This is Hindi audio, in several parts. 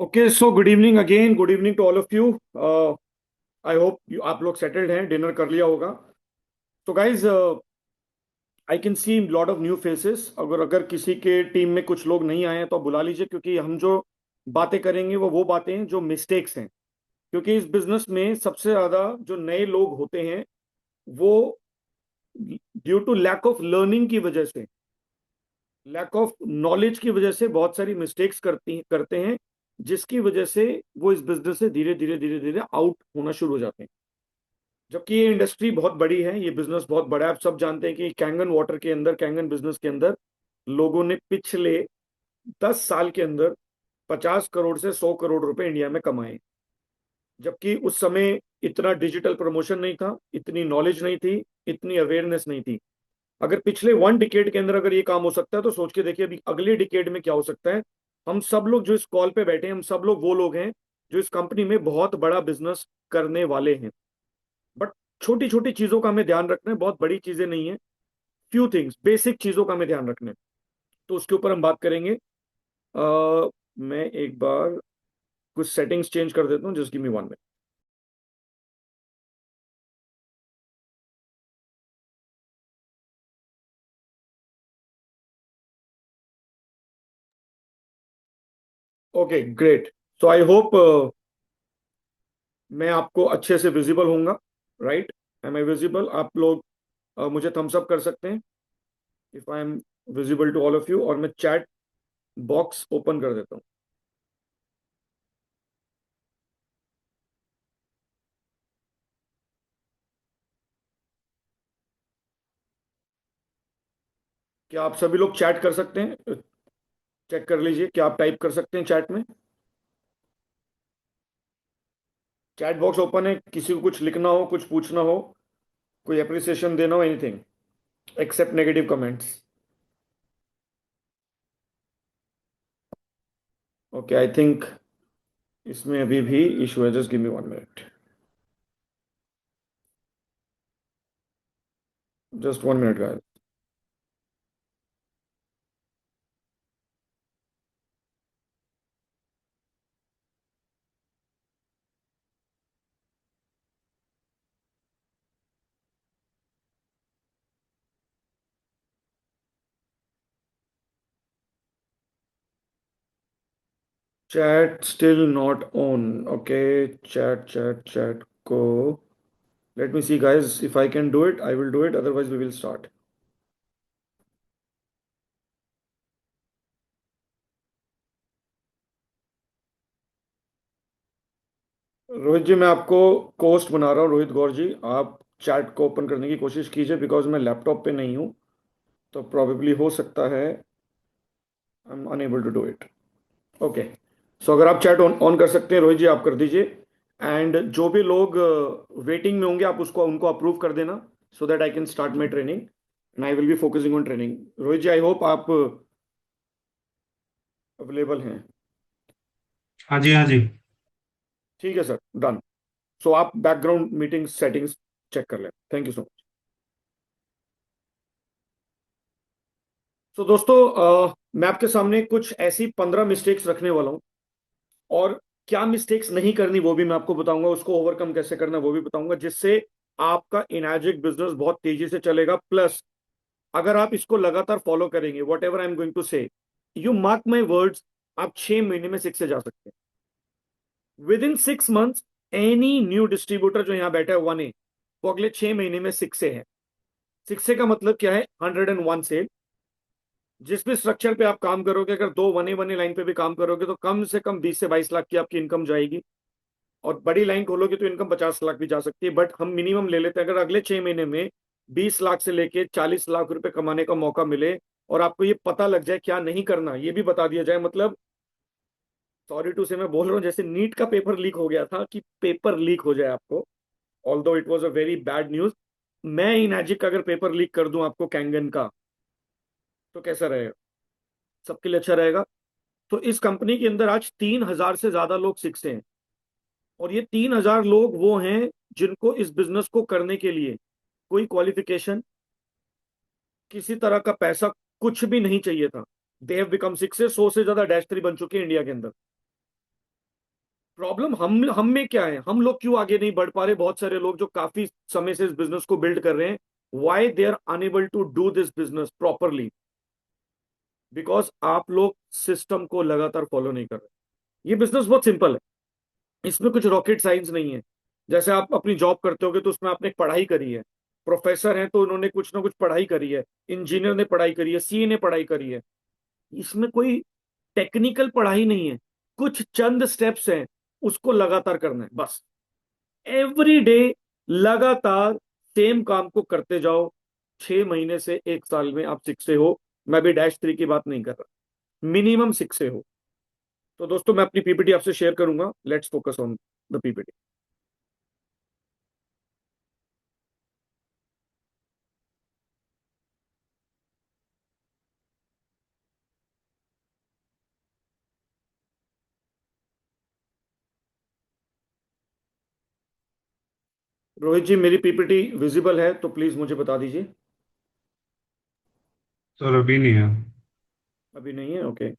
Okay, so good evening again, good evening to all of you. I hope you आप लोग सेटल्ड हैं, डिनर कर लिया होगा। तो guys, I can see lot of new faces. अगर अगर किसी के टीम में कुछ लोग नहीं आए हैं तो आप बुला लीजिए, क्योंकि हम जो बातें करेंगे वो बातें हैं जो मिस्टेक्स हैं। क्योंकि इस बिजनेस में सबसे ज्यादा जो नए लोग होते हैं वो due to lack of learning की वजह से, लैक ऑफ नॉलेज की वजह से बहुत सारी मिस्टेक्स करते हैं, जिसकी वजह से वो इस बिजनेस से धीरे धीरे धीरे धीरे आउट होना शुरू हो जाते हैं। जबकि ये इंडस्ट्री बहुत बड़ी है, ये बिजनेस बहुत बड़ा है। आप सब जानते हैं कि कैंगन वाटर के अंदर, कैंगन बिजनेस के अंदर लोगों ने पिछले 10 साल के अंदर 50 करोड़ से 100 करोड़ रुपए इंडिया में कमाए। जबकि उस समय इतना डिजिटल प्रमोशन नहीं था, इतनी नॉलेज नहीं थी, इतनी अवेयरनेस नहीं थी। अगर पिछले 1 डिकेड के अंदर अगर ये काम हो सकता है तो सोच के देखिए अभी अगले डिकेड में क्या हो सकता है। हम सब लोग जो इस कॉल पे बैठे हैं, हम सब लोग वो लोग हैं जो इस कंपनी में बहुत बड़ा बिजनेस करने वाले हैं। बट छोटी छोटी चीजों का हमें ध्यान रखना है, बहुत बड़ी चीजें नहीं है। फ्यू थिंग्स, बेसिक चीजों का हमें ध्यान रखना है। तो उसके ऊपर हम बात करेंगे। मैं एक बार कुछ सेटिंग्स चेंज कर देता हूँ, just give me 1 minute. Okay, great. So I hope मैं आपको अच्छे से विजिबल होऊंगा। राइट? Am I visible? आप लोग मुझे थम्स अप कर सकते हैं if I am visible to all of you. और मैं चैट बॉक्स ओपन कर देता हूँ। क्या आप सभी लोग चैट कर सकते हैं? चेक कर लीजिए, क्या आप टाइप कर सकते हैं चैट में? चैट बॉक्स ओपन है, किसी को कुछ लिखना हो, कुछ पूछना हो, कोई अप्रिसिएशन देना हो, anything except negative comments. Okay, I think इसमें अभी भी इशू है। Just give me 1 minute. Just 1 minute guys. Chat still not on. Okay, chat chat chat को let me see guys, if I can do it I will do it, otherwise we will start. Rohit ji, मैं आपको कोस्ट बना रहा हूँ। रोहित गौर जी, आप चैट को ओपन करने की कोशिश कीजिए, बिकॉज मैं लैपटॉप पे नहीं हूँ, तो प्रोबेबली हो सकता है I am unable to do it. Okay, so अगर आप चैट ऑन ऑन कर सकते हैं रोहित जी, आप कर दीजिए। एंड जो भी लोग वेटिंग में होंगे, आप उसको उनको अप्रूव कर देना, so that I can start my training and I will be focusing on training. Rohit ji, I hope आप अवेलेबल हैं। हाँ जी, हाँ जी। ठीक है सर, डन। सो आप बैकग्राउंड मीटिंग सेटिंग्स चेक कर लें। Thank you so much. तो दोस्तों, मैं आपके सामने कुछ ऐसी 15 मिस्टेक्स रखने वाला हूँ। और क्या मिस्टेक्स नहीं करनी वो भी मैं आपको बताऊंगा, उसको ओवरकम कैसे करना वो भी बताऊंगा, जिससे आपका इनर्जिक बिजनेस बहुत तेजी से चलेगा। प्लस अगर आप इसको लगातार फॉलो करेंगे, whatever I am going to say, you mark my words, आप 6 महीने में 6 से जा सकते हैं। Within 6 months, any new distributor जो यहां बैठा है 1A, वो अगले 6 महीने में 6 से है। 6 का मतलब क्या है? 101 से। जिस भी स्ट्रक्चर पे आप काम करोगे, अगर दो 1A लाइन पे भी काम करोगे तो कम से कम 20 से 22 लाख की आपकी इनकम जाएगी। और बड़ी लाइन खोलोगे तो इनकम 50 लाख भी जा सकती है। बट हम मिनिमम ले लेते हैं, अगर अगले 6 महीने में 20 लाख से लेके 40 लाख रुपए कमाने का मौका मिले, और आपको ये पता लग जाए क्या नहीं करना, ये भी बता दिया जाए, मतलब सॉरी टू से मैं बोल रहा हूँ, जैसे नीट का पेपर लीक हो गया था, कि पेपर लीक हो जाए आपको, although it was a very bad news. मैं इनएजिक का अगर पेपर लीक कर दूं आपको कैंगन का, तो कैसा रहेगा? सबके लिए अच्छा रहेगा। तो इस कंपनी के अंदर आज 3,000 से ज्यादा लोग सीखते हैं। और ये 3,000 लोग वो हैं जिनको इस बिजनेस को करने के लिए कोई क्वालिफिकेशन, किसी तरह का पैसा, कुछ भी नहीं चाहिए था। दे हैव बिकम 6 से 100 से ज्यादा डैश 3 बन चुके हैं इंडिया के अंदर। प्रॉब्लम हम में क्या है, हम लोग क्यों आगे नहीं बढ़ पा रहे? बहुत सारे लोग जो काफी समय से इस बिजनेस को बिल्ड कर रहे हैं, why they are unable to do this business properly? Because आप लोग सिस्टम को लगातार फॉलो नहीं कर रहे। ये बिजनेस बहुत सिंपल है, इसमें कुछ रॉकेट साइंस नहीं है। जैसे आप अपनी जॉब करते होगे तो उसमें आपने एक पढ़ाई करी है, प्रोफेसर हैं तो उन्होंने कुछ ना कुछ पढ़ाई करी है, इंजीनियर ने पढ़ाई करी है, सीए ने पढ़ाई करी है। इसमें कोई टेक्निकल पढ़ाई नहीं है, कुछ चंद स्टेप्स हैं, उसको लगातार करना है बस। एवरी डे लगातार सेम काम को करते जाओ। 6 महीने से 1 साल में आप सीखते हो। मैं भी -3 की बात नहीं कर रहा, मिनिमम सीखते हो। तो दोस्तों, मैं अपनी पीपीटी आपसे शेयर करूंगा। Let's focus on the PPT. Rohit ji, मेरी पीपीटी विजिबल है तो प्लीज मुझे बता दीजिए। सर अभी नहीं है। अभी नहीं है, okay.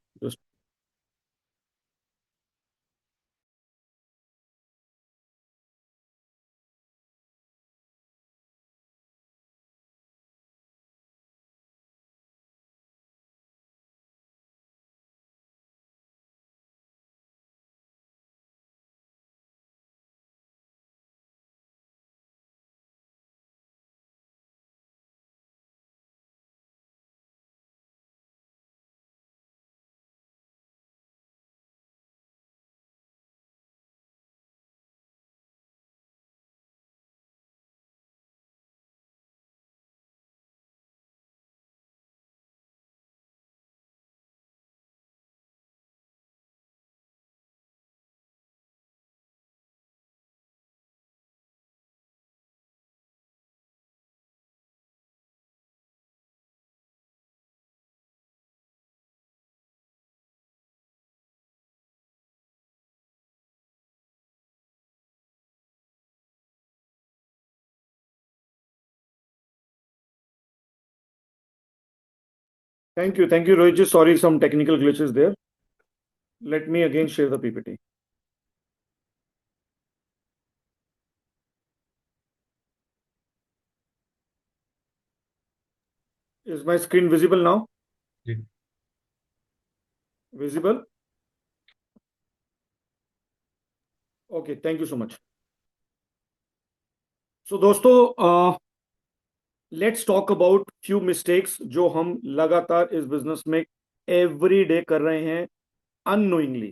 Thank you Rohit ji, sorry some technical glitches there. Let me again share the PPT. Is my screen visible now? जी। Visible? Okay, thank you so much. So दोस्तों, let's talk about few mistakes जो हम लगातार इस बिजनेस में एवरी डे कर रहे हैं, अननोइंगली।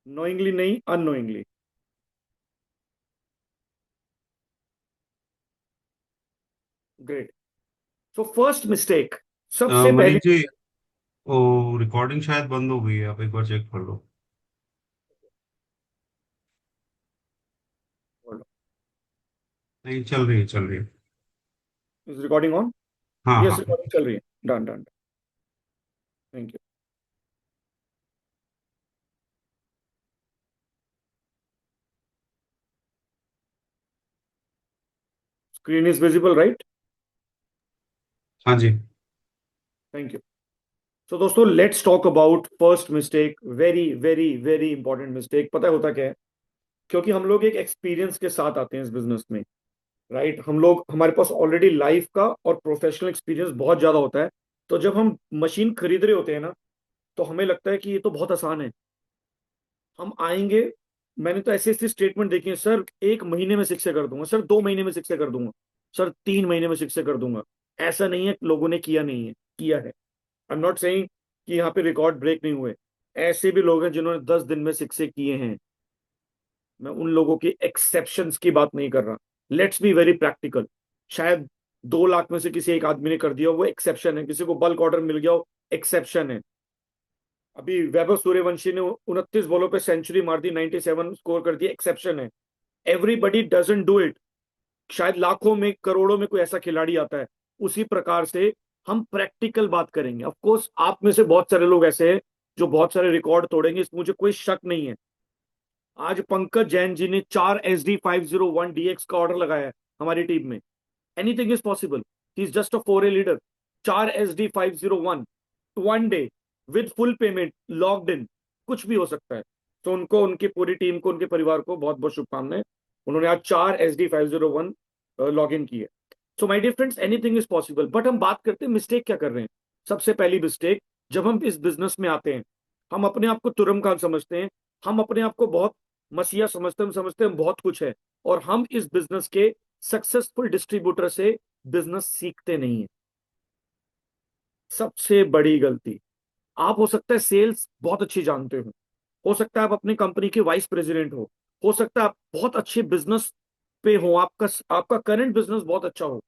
नोइंगली नहीं, अननोइंगली। ग्रेट। सो फर्स्ट मिस्टेक, सबसे पहली। मनीष जी, वो रिकॉर्डिंग शायद बंद हो गई है, आप एक बार चेक कर लो। नहीं, चल रही है, चल रही है। Is recording on? हाँ यस, हाँ। रिकॉर्डिंग चल रही है। Done done. Thank you. Screen is visible, right? हाँ जी। Thank you. सो दोस्तों, let's talk about first mistake. Very very very important mistake. पता है होता क्या है? क्योंकि हम लोग एक एक्सपीरियंस के साथ आते हैं इस बिजनेस में, राइट? हम लोग, हमारे पास ऑलरेडी लाइफ का और प्रोफेशनल एक्सपीरियंस बहुत ज्यादा होता है। तो जब हम मशीन खरीद रहे होते हैं ना, तो हमें लगता है कि ये तो बहुत आसान है, हम आएंगे। मैंने तो ऐसी ऐसी स्टेटमेंट देखी है, सर 1 महीने में शिक्षा कर दूंगा, सर 2 महीने में शिक्षा कर दूंगा, सर 3 महीने में शिक्षा कर दूंगा। ऐसा नहीं है लोगों ने किया नहीं है, किया है। आई एम नॉट सेइंग कि यहाँ पे रिकॉर्ड ब्रेक नहीं हुए। ऐसे भी लोग हैं जिन्होंने 10 दिन में शिक्षा किए हैं। मैं उन लोगों की एक्सेप्शंस की बात नहीं कर रहा। Let's be very practical. शायद 2 लाख में से किसी एक आदमी ने कर दिया, वो एक्सेप्शन है। किसी को बल्क ऑर्डर मिल गया हो, एक्सेप्शन है। अभी वैभव सूर्यवंशी ने 29 बॉलों पे सेंचुरी मार दी, 97 स्कोर कर दिया, एक्सेप्शन है। Everybody doesn't do it. शायद लाखों में, करोड़ों में कोई ऐसा खिलाड़ी आता है। उसी प्रकार से हम प्रैक्टिकल बात करेंगे। ऑफ कोर्स आप में से बहुत सारे लोग ऐसे हैं जो बहुत सारे रिकॉर्ड तोड़ेंगे, इसमें मुझे कोई शक नहीं है। आज पंकज जैन जी ने 4 SD 501 DX का ऑर्डर लगाया है हमारी टीम में। Anything is possible. He is just a 4A leader. 4 SD 501, 1 day, with full payment, locked in. कुछ भी हो सकता है। तो उनको, उनकी पूरी टीम को, उनके परिवार को बहुत बहुत शुभकामनाएं। उन्होंने आज 4 SD 501 लॉग इन किए। So my dear friends, anything is possible. But हम बात करते हैं मिस्टेक क्या कर रहे हैं। सबसे पहली मिस्टेक, जब हम इस बिजनेस में आते हैं, हम अपने आप को तुरमकान समझते हैं, हम अपने आप को बहुत मसीहा समझते हैं, हम समझते हैं बहुत कुछ है, और हम इस बिजनेस के सक्सेसफुल डिस्ट्रीब्यूटर से बिजनेस सीखते नहीं है। सबसे बड़ी गलती। आप हो सकता है सेल्स बहुत अच्छी जानते हो सकता है आप अपनी कंपनी के वाइस प्रेसिडेंट हो सकता है आप बहुत अच्छे बिजनेस पे हो, आपका आपका करंट बिजनेस बहुत अच्छा हो।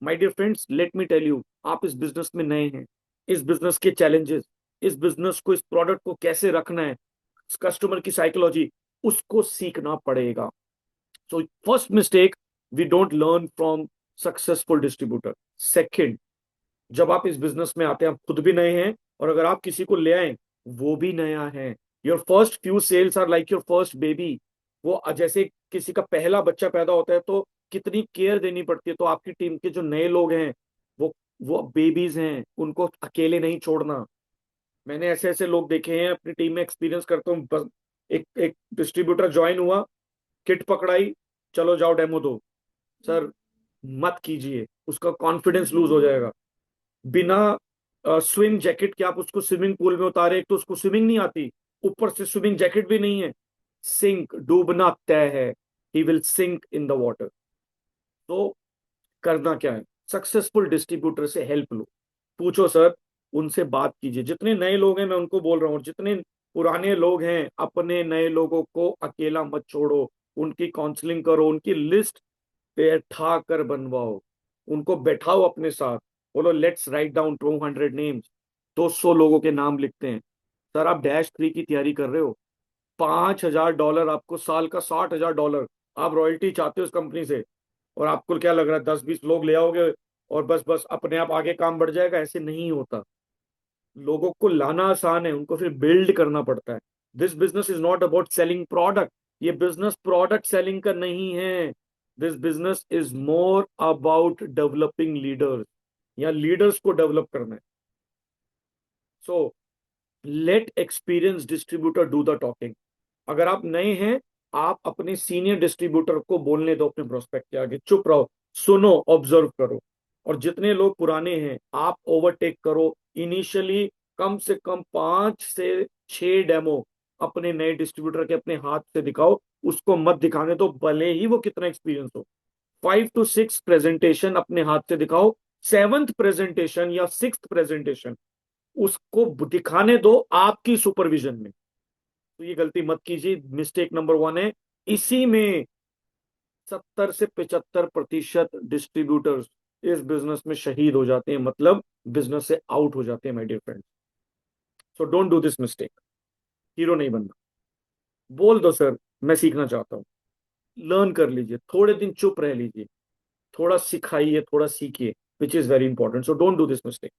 My dear friends, let me tell you, आप इस बिजनेस में नए हैं। इस बिजनेस के चैलेंजेस, इस बिजनेस को, इस प्रोडक्ट को कैसे रखना है, कस्टमर की साइकोलॉजी, उसको सीखना पड़ेगा। So first mistake, we don't learn from successful distributor. Second, जब आप इस बिजनेस में आते हैं, आप खुद भी नए हैं, और अगर आप किसी को ले आए, वो भी नया है। Your first few sales are like your first baby. वो जैसे किसी का पहला बच्चा पैदा होता है तो कितनी केयर देनी पड़ती है, तो आपकी टीम के जो नए लोग हैं, वो वो बेबीज हैं, उनको अकेले नहीं छोड़ना। मैंने ऐसे ऐसे लोग देखे हैं अपनी टीम में, एक्सपीरियंस करता हूँ। बस एक एक डिस्ट्रीब्यूटर ज्वाइन हुआ, किट पकड़ाई, चलो जाओ डेमो दो। सर, मत कीजिए, उसका कॉन्फिडेंस लूज हो जाएगा। बिना स्विम जैकेट के आप उसको स्विमिंग पूल में उतारे, एक तो उसको स्विमिंग नहीं आती, ऊपर से स्विमिंग जैकेट भी नहीं है, सिंक, डूबना तय है। He will sink in the water. तो करना क्या है, सक्सेसफुल डिस्ट्रीब्यूटर से हेल्प लो, पूछो सर, उनसे बात कीजिए। जितने नए लोग हैं, मैं उनको बोल रहा हूँ, और जितने पुराने लोग हैं, अपने नए लोगों को अकेला मत छोड़ो, उनकी काउंसलिंग करो, उनकी लिस्ट बैठा कर बनवाओ, उनको बैठाओ अपने साथ, बोलो लेट्स राइट डाउन 200 नेम्स। 200 लोगों के नाम लिखते हैं। सर, आप -3 की तैयारी कर रहे हो, $5,000 आपको साल का, $60,000 आप रॉयल्टी चाहते हो इस कंपनी से, और आपको क्या लग रहा है 10-20 लोग ले आओगे और बस बस अपने आप आगे काम बढ़ जाएगा? ऐसे नहीं होता। लोगों को लाना आसान है, उनको फिर बिल्ड करना पड़ता है। This business is not about selling product. ये बिजनेस प्रोडक्ट सेलिंग का नहीं है। This business is more about developing leaders, या लीडर्स को डेवलप करना है। So let experience distributor do the talking. अगर आप नए हैं, आप अपने सीनियर डिस्ट्रीब्यूटर को बोलने दो अपने प्रोस्पेक्ट के आगे, चुप रहो, सुनो, ऑब्जर्व करो। और जितने लोग पुराने हैं, आप ओवरटेक करो। इनिशियली कम से कम 5 से 6 डेमो अपने नए डिस्ट्रीब्यूटर के अपने हाथ से दिखाओ। उसको मत दिखाने दो, भले ही वो कितना एक्सपीरियंस हो। 5 to 6 प्रेजेंटेशन अपने हाथ से दिखाओ। 7th प्रेजेंटेशन या 6th प्रेजेंटेशन उसको दिखाने दो आपकी सुपरविजन में। तो ये गलती मत कीजिए, मिस्टेक नंबर 1 है। इसी में 70 से 75% डिस्ट्रीब्यूटर्स इस बिजनेस में शहीद हो जाते हैं, मतलब बिजनेस से आउट हो जाते हैं, my dear friends. So don't do this mistake. Hero नहीं बनना। बोल दो सर, मैं सीखना चाहता हूँ। लर्न कर लीजिए, थोड़े दिन चुप रह लीजिए, थोड़ा सिखाइए, थोड़ा सीखिए, which is very important. So don't do this mistake.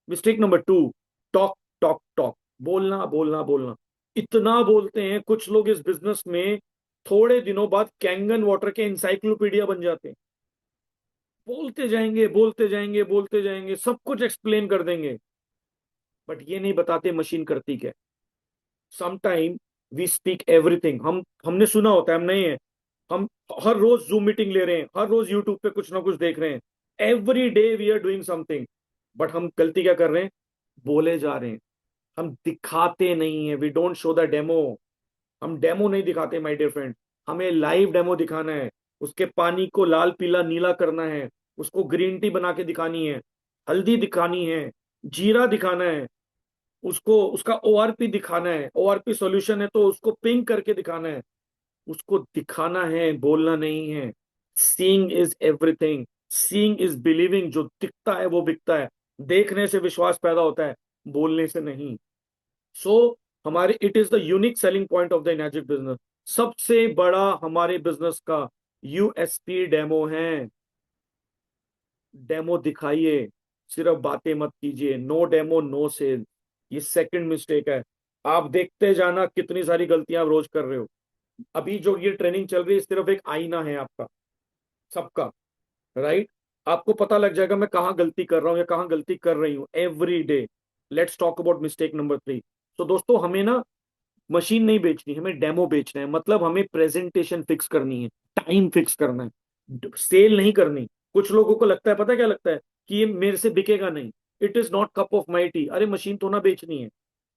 Mistake number 2, talk talk talk, बोलना बोलना बोलना। इतना बोलते हैं कुछ लोग इस बिजनेस में, थोड़े दिनों बाद कैंगन वाटर के इंसाइक्लोपीडिया बन जाते हैं। बोलते जाएंगे, बोलते जाएंगे, बोलते जाएंगे, सब कुछ एक्सप्लेन कर देंगे, बट ये नहीं बताते मशीन करती क्या। समटाइम वी स्पीक एवरीथिंग, हमने सुना होता है, हम नहीं है, हम हर रोज जूम मीटिंग ले रहे हैं, हर रोज यूट्यूब पे कुछ ना कुछ देख रहे हैं, every day we are doing something, but हम गलती क्या कर रहे हैं, बोले जा रहे हैं, हम दिखाते नहीं है। We don't show the demo. हम डेमो नहीं दिखाते माय डियर फ्रेंड, हमें लाइव डेमो दिखाना है। उसके पानी को लाल पीला नीला करना है, उसको ग्रीन टी बना के दिखानी है, हल्दी दिखानी है, जीरा दिखाना है, उसको उसका ओआरपी दिखाना है, ओआरपी सॉल्यूशन है तो उसको पिंक करके दिखाना है। उसको दिखाना है, बोलना नहीं है। Seeing is everything. Seeing is believing. जो दिखता है वो बिकता है। देखने से विश्वास पैदा होता है, बोलने से नहीं। सो हमारे, it is the unique selling point of the Enagic business. सबसे बड़ा हमारे बिजनेस का यूएसपी डेमो है। डेमो दिखाइए, सिर्फ बातें मत कीजिए। No demo no sale. ये सेकंड मिस्टेक है। आप देखते जाना कितनी सारी गलतियां आप रोज कर रहे हो। अभी जो ये ट्रेनिंग चल रही है, सिर्फ एक आईना है आपका, सबका, राइट। आपको पता लग जाएगा मैं कहाँ गलती कर रहा हूँ या कहाँ गलती कर रही हूँ, every day. Let's talk about mistake number 3। तो दोस्तों, हमें ना मशीन नहीं बेचनी, हमें डेमो बेचना है। मतलब हमें प्रेजेंटेशन फिक्स करनी है, टाइम फिक्स करना है, सेल नहीं करनी। कुछ लोगों को लगता है, पता है क्या लगता है, कि ये मेरे से बिकेगा नहीं, it is not cup of my T. अरे मशीन तो ना बेचनी है,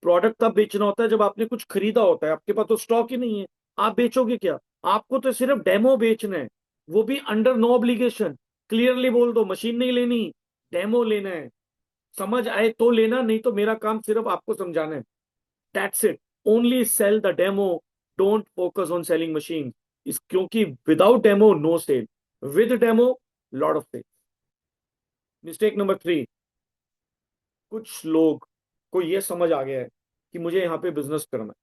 प्रोडक्ट तब बेचना होता है जब आपने कुछ खरीदा होता है, आपके पास तो स्टॉक ही नहीं है, आप बेचोगे क्या? आपको तो सिर्फ डेमो बेचना है, वो भी अंडर नो ऑब्लिगेशन। क्लियरली बोल दो, मशीन नहीं लेनी, डेमो लेना है। समझ आए तो लेना, नहीं तो मेरा काम सिर्फ आपको समझाना है। That's it. Only sell the demo, don't focus on selling machine. इस क्योंकि without demo no sale, with demo lot of sale. Mistake number 3, कुछ लोग को ये समझ आ गया है कि मुझे यहाँ पे बिजनेस करना है,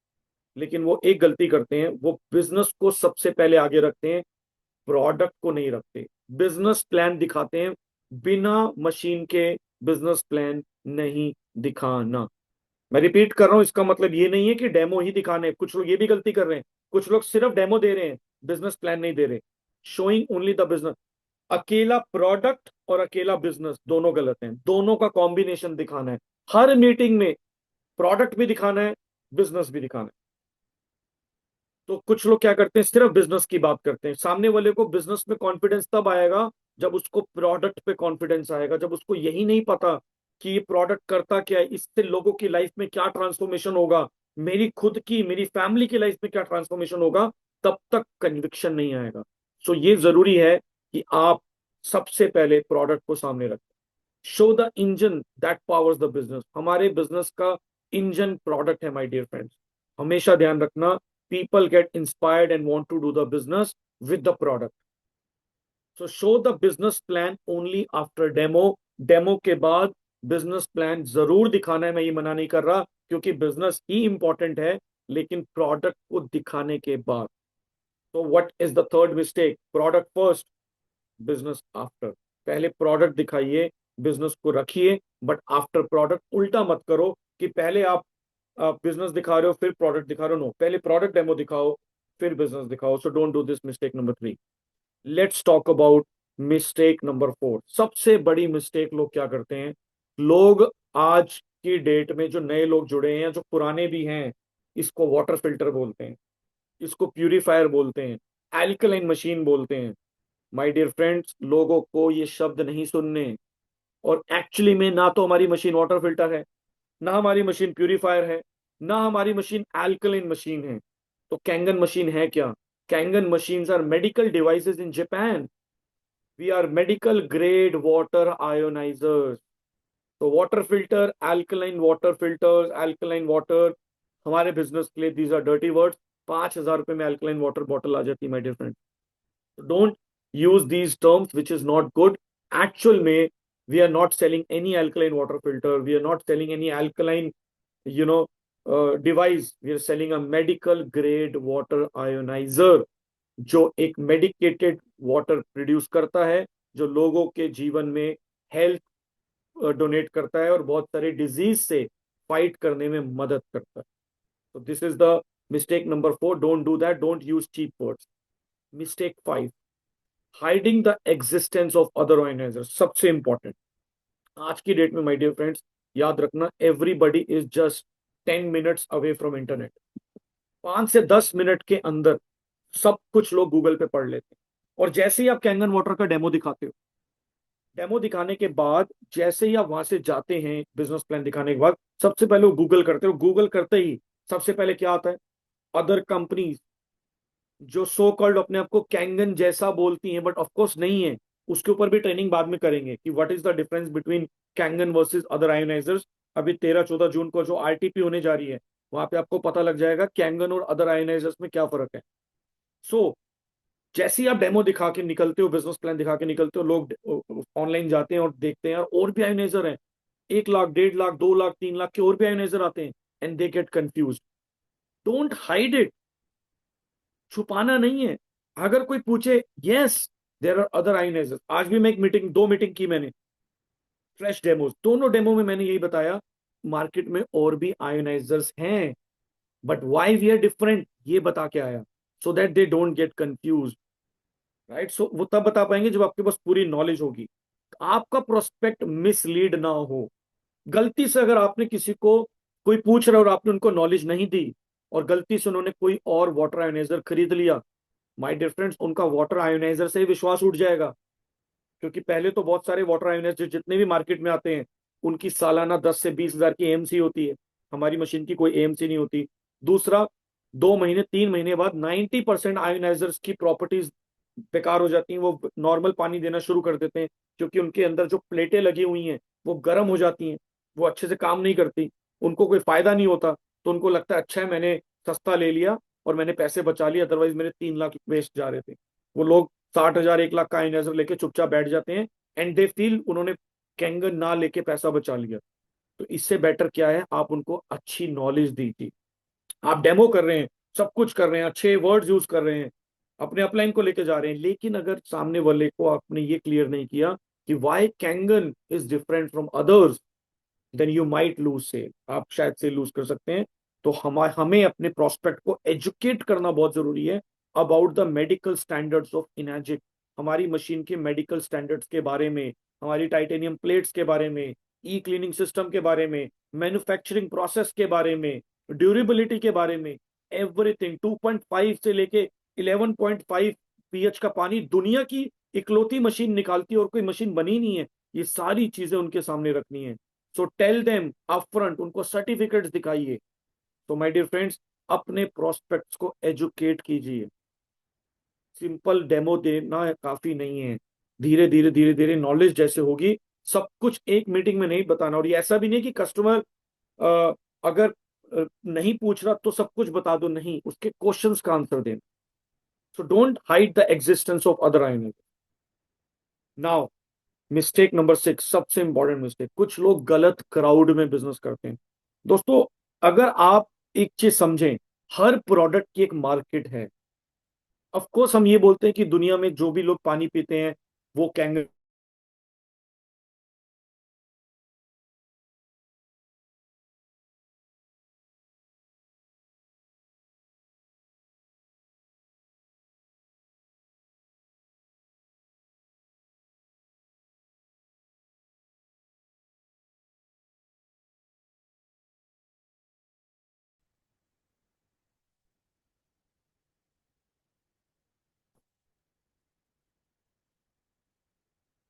लेकिन वो एक गलती करते हैं, वो बिजनेस को सबसे पहले आगे रखते हैं, प्रोडक्ट को नहीं रखते। बिजनेस प्लान दिखाते हैं, बिना मशीन के बिजनेस प्लान नहीं दिखाना। मैं रिपीट कर रहा हूं, इसका मतलब ये नहीं है कि डेमो ही दिखाने हैं। कुछ लोग ये भी गलती कर रहे हैं, कुछ लोग सिर्फ डेमो दे रहे हैं, बिजनेस प्लान नहीं दे रहे। Showing only the business. अकेला प्रोडक्ट और अकेला बिजनेस दोनों गलत हैं, दोनों का कॉम्बिनेशन दिखाना है। हर मीटिंग में प्रोडक्ट भी दिखाना है, बिजनेस भी दिखाना है। तो कुछ लोग क्या करते हैं, सिर्फ बिजनेस की बात करते हैं। सामने वाले को बिजनेस में कॉन्फिडेंस तब आएगा जब उसको प्रोडक्ट पे कॉन्फिडेंस आएगा। जब उसको यही नहीं पता कि ये प्रोडक्ट करता क्या है, इससे लोगों की लाइफ में क्या ट्रांसफॉर्मेशन होगा, मेरी खुद की, मेरी फैमिली की लाइफ में क्या ट्रांसफॉर्मेशन होगा, तब तक कन्विक्शन नहीं आएगा। सो ये जरूरी है कि आप सबसे पहले प्रोडक्ट को सामने रखें। Show the engine that powers the business. हमारे बिजनेस का इंजन प्रोडक्ट है, माय डियर फ्रेंड्स। हमेशा ध्यान रखना, people get inspired and want to do the business with the product. So show the business plan only after demo. Demo के बाद बिजनेस प्लान जरूर दिखाना है, मैं ये मना नहीं कर रहा, क्योंकि बिजनेस ही इंपॉर्टेंट है, लेकिन प्रोडक्ट को दिखाने के बाद। तो what is the third mistake? Product first, business after. पहले प्रोडक्ट दिखाइए, बिजनेस को रखिए, बट आफ्टर प्रोडक्ट। उल्टा मत करो कि पहले आप बिजनेस दिखा रहे हो फिर प्रोडक्ट दिखा रहे हो। नो, पहले प्रोडक्ट डेमो दिखाओ फिर बिजनेस दिखाओ। सो don't do this mistake number 3। Let's talk about mistake number 4। सबसे बड़ी मिस्टेक लोग क्या करते हैं, लोग आज की डेट में, जो नए लोग जुड़े हैं, जो पुराने भी हैं, इसको वाटर फिल्टर बोलते हैं, इसको प्यूरिफायर बोलते हैं, एल्कलाइन मशीन बोलते हैं। माय डियर फ्रेंड्स, लोगों को ये शब्द नहीं सुनने। और एक्चुअली में ना तो हमारी मशीन वाटर फिल्टर है, ना हमारी मशीन प्यूरिफायर है, ना हमारी मशीन अल्कलाइन मशीन है। तो कैंगन मशीन है क्या? Kangen machines are medical devices in Japan. We are medical grade water ionisers. तो water filter, alkaline water filters, alkaline water, हमारे बिजनेस के लिए दीज आर डर्टी वर्ड्स। 5,000 रुपए में अल्कलाइन वाटर बॉटल आ जाती है, my dear friend. Don't use these terms which is not good. Actual में we are not selling any alkaline water filter, we are not selling any alkaline, you know, device. We are selling a medical grade water ionizer, जो एक मेडिकेटेड वाटर प्रोड्यूस करता है, जो लोगों के जीवन में हेल्थ डोनेट करता है और बहुत सारे डिजीज से फाइट करने में मदद करता है। तो this is the mistake number 4। Don't do that, don't use cheap words. Mistake 5, hiding the existence of other organizers. सबसे इंपॉर्टेंट आज की डेट में, माय डियर फ्रेंड्स, याद रखना, everybody is just 10 minutes away from internet. 5 से 10 मिनट के अंदर सब कुछ लोग गूगल पे पढ़ लेते हैं। और जैसे ही आप कैंगन वाटर का डेमो दिखाते हो, डेमो दिखाने के बाद जैसे ही आप वहां से जाते हैं, बिजनेस प्लान दिखाने के बाद, सबसे पहले वो गूगल करते हो। गूगल करते ही सबसे पहले क्या आता है? अदर कंपनीज, जो सो कॉल्ड अपने आप को कैंगन जैसा बोलती हैं, बट ऑफ कोर्स नहीं है। उसके ऊपर भी ट्रेनिंग बाद में करेंगे कि what is the difference between Kangen versus other ionisers. अभी 13-14 जून को जो आरटीपी होने जा रही है, वहां पे आपको पता लग जाएगा कैंगन और अदर आयोनाइजर्स में क्या फर्क है। सो जैसे ही आप डेमो दिखा के निकलते हो, बिजनेस प्लान दिखा के निकलते हो, लोग ऑनलाइन जाते हैं और देखते हैं, और भी आयोनाइजर हैं, 1 लाख, 1.5 लाख, 2 लाख, 3 लाख के और भी आयोनाइजर आते हैं, and they get confuse. Don't hide it, छुपाना नहीं है। अगर कोई पूछे, यस देयर आर अदर आयोनाइजर्स। आज भी मैं एक मीटिंग, 2 मीटिंग की मैंने, फ्रेश डेमोज, दोनों डेमो में मैंने यही बताया, मार्केट में और भी आयोनाइजर्स हैं, but why we are different ये बता के आया, so that they don't get confuse. Right? So वो तब बता पाएंगे जब आपके पास पूरी नॉलेज होगी, आपका प्रोस्पेक्ट मिसलीड ना हो। गलती से अगर आपने किसी को, कोई पूछ रहा है और आपने उनको नॉलेज नहीं दी, और गलती से उन्होंने कोई और वाटर आयोनाइजर खरीद लिया, माय डियर फ्रेंड्स, उनका वाटर आयोनाइजर से ही विश्वास उठ जाएगा। क्योंकि पहले तो बहुत सारे वाटर आयोनाइजर जितने भी मार्केट में आते हैं, उनकी सालाना 10 से 20 हजार की एएमसी होती है। हमारी मशीन की कोई एएमसी नहीं होती। दूसरा, 2 महीने 3 महीने बाद 90% आयोनाइजर्स की प्रॉपर्टीज बेकार हो जाती हैं, वो नॉर्मल पानी देना शुरू कर देते हैं, क्योंकि उनके अंदर जो प्लेटें लगी हुई हैं वो गर्म हो जाती हैं, वो अच्छे से काम नहीं करती, उनको कोई फायदा नहीं होता। तो उनको लगता है अच्छा है, मैंने सस्ता ले लिया और मैंने पैसे बचा लिए, अदरवाइज मेरे 3 लाख वेस्ट जा रहे थे। वो लोग 60 हजार 1 लाख का आयोनाइजर लेके चुपचाप बैठ जाते हैं, एंड दे फील उन्होंने कैंगन ना लेके पैसा बचा लिया। तो इससे बेटर क्या है, आप उनको अच्छी नॉलेज दीजिए। आप डेमो कर रहे हैं, सब कुछ कर रहे हैं, अच्छे वर्ड्स यूज कर रहे हैं, अपने अपलाइन को लेके जा रहे हैं, लेकिन अगर सामने वाले को आपने ये क्लियर नहीं किया कि why Kangen is different from others, then you might lose sale, आप शायद से लूज कर सकते हैं। तो हमें अपने प्रोस्पेक्ट को एजुकेट करना बहुत जरूरी है about the medical standards of Enagic, हमारी मशीन के मेडिकल स्टैंडर्ड्स के बारे में, हमारी टाइटेनियम प्लेट्स के बारे में, ई क्लीनिंग सिस्टम के बारे में, मैन्युफैक्चरिंग प्रोसेस के बारे में, ड्यूरेबिलिटी के बारे में, एवरीथिंग। 2.5 से लेके 11.5 पीएच का पानी दुनिया की इकलौती मशीन निकालती है, और कोई मशीन बनी नहीं है। ये सारी चीजें उनके सामने रखनी है। सो टेल देम अपफ्रंट, उनको सर्टिफिकेट्स दिखाइए। तो माय डियर फ्रेंड्स, अपने प्रोस्पेक्ट्स को एजुकेट कीजिए। सिंपल डेमो देना काफी नहीं है, धीरे धीरे धीरे धीरे नॉलेज जैसे होगी, सब कुछ एक मीटिंग में नहीं बताना। और ये ऐसा भी नहीं कि कस्टमर अगर नहीं पूछ रहा तो सब कुछ बता दो, नहीं, उसके क्वेश्चंस का आंसर देना। So don't hide the existence of other ioniser. Now, mistake number 6, सबसे इंपॉर्टेंट मिस्टेक, कुछ लोग गलत क्राउड में बिजनेस करते हैं। दोस्तों, अगर आप एक चीज समझें, हर प्रोडक्ट की एक मार्केट है। ऑफ कोर्स हम ये बोलते हैं कि दुनिया में जो भी लोग पानी पीते हैं वो कैंगर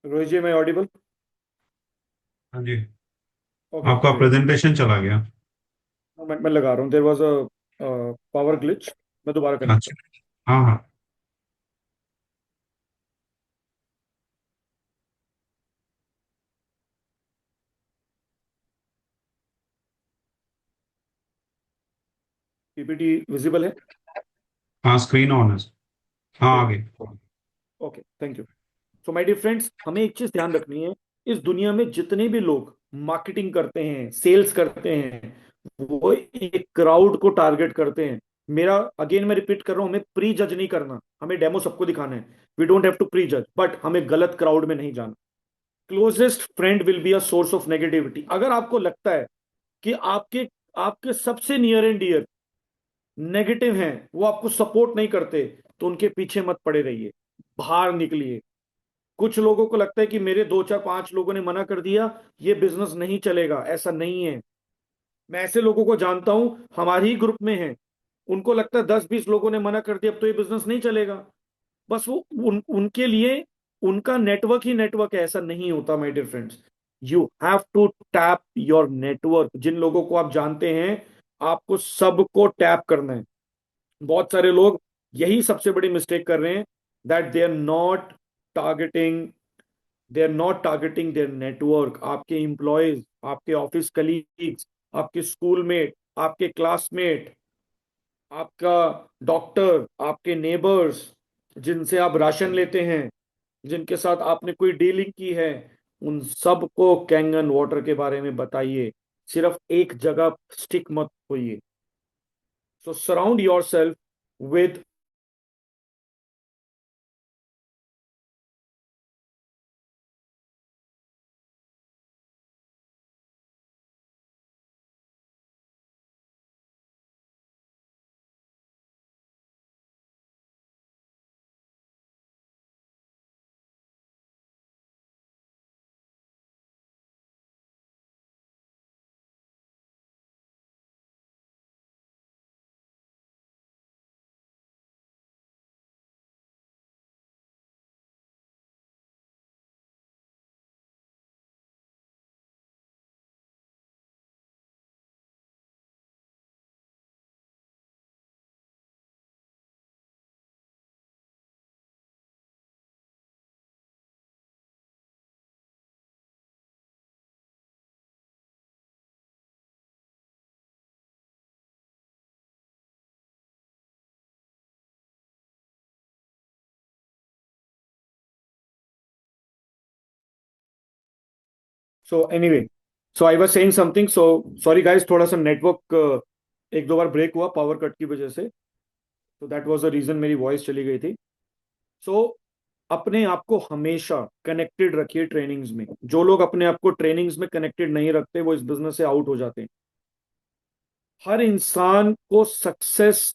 रोहित जी, मैं ऑडिबल? हाँ जी। ओके, आपका ग्रेट। प्रेजेंटेशन चला गया। मैं लगा रहा हूँ, there was a power glitch. मैं दोबारा कनेक्ट अच्छा। हाँ हाँ। पीपीटी विजिबल है? हाँ, स्क्रीन ऑन है। हाँ, ग्रेट। आगे। Okay, thank you. So my dear friends, हमें एक चीज ध्यान रखनी है, इस दुनिया में जितने भी लोग मार्केटिंग करते हैं, सेल्स करते हैं, वो एक क्राउड को टारगेट करते हैं। मेरा अगेन मैं रिपीट कर रहा हूं, हमें प्री जज नहीं करना, हमें डेमो सबको दिखाना है। We don't have to prejudge, but हमें गलत क्राउड में नहीं जाना। Closest friend will be a source of negativity. अगर आपको लगता है कि आपके आपके सबसे नियर एंड डियर नेगेटिव हैं, वो आपको सपोर्ट नहीं करते, तो उनके पीछे मत पड़े रहिए, बाहर निकलिए। कुछ लोगों को लगता है कि मेरे 2 4 5 लोगों ने मना कर दिया, ये बिजनेस नहीं चलेगा, ऐसा नहीं है। मैं ऐसे लोगों को जानता हूं, हमारे ही ग्रुप में है, उनको लगता है 10 20 लोगों ने मना कर दिया, अब तो ये बिजनेस नहीं चलेगा। बस वो उनके लिए उनका नेटवर्क ही नेटवर्क है, ऐसा नहीं होता my dear friends. You have to tap your network. जिन लोगों को आप जानते हैं, आपको सबको टैप करना है। बहुत सारे लोग यही सबसे बड़ी मिस्टेक कर रहे हैं, that targeting they are not targeting their network. आपके इंप्लॉयज, आपके ऑफिस कलीग्स, आपके स्कूलमेट, आपके क्लासमेट, आपका डॉक्टर, आपके नेबर्स, जिनसे आप राशन लेते हैं, जिनके साथ आपने कोई डीलिंग की है, उन सबको कैंगन वाटर के बारे में बताइए। सिर्फ एक जगह स्टिक मत होइए। So surround yourself with so anyway, so I was saying something, so sorry guys, थोड़ा सा नेटवर्क एक दो बार ब्रेक हुआ पावर कट की वजह से। तो दैट वाज द रीजन मेरी वॉइस चली गई थी। सो अपने आप को हमेशा कनेक्टेड रखिए ट्रेनिंग्स में। जो लोग अपने आप को ट्रेनिंग्स में कनेक्टेड नहीं रखते वो इस बिजनेस से आउट हो जाते हैं। हर इंसान को सक्सेस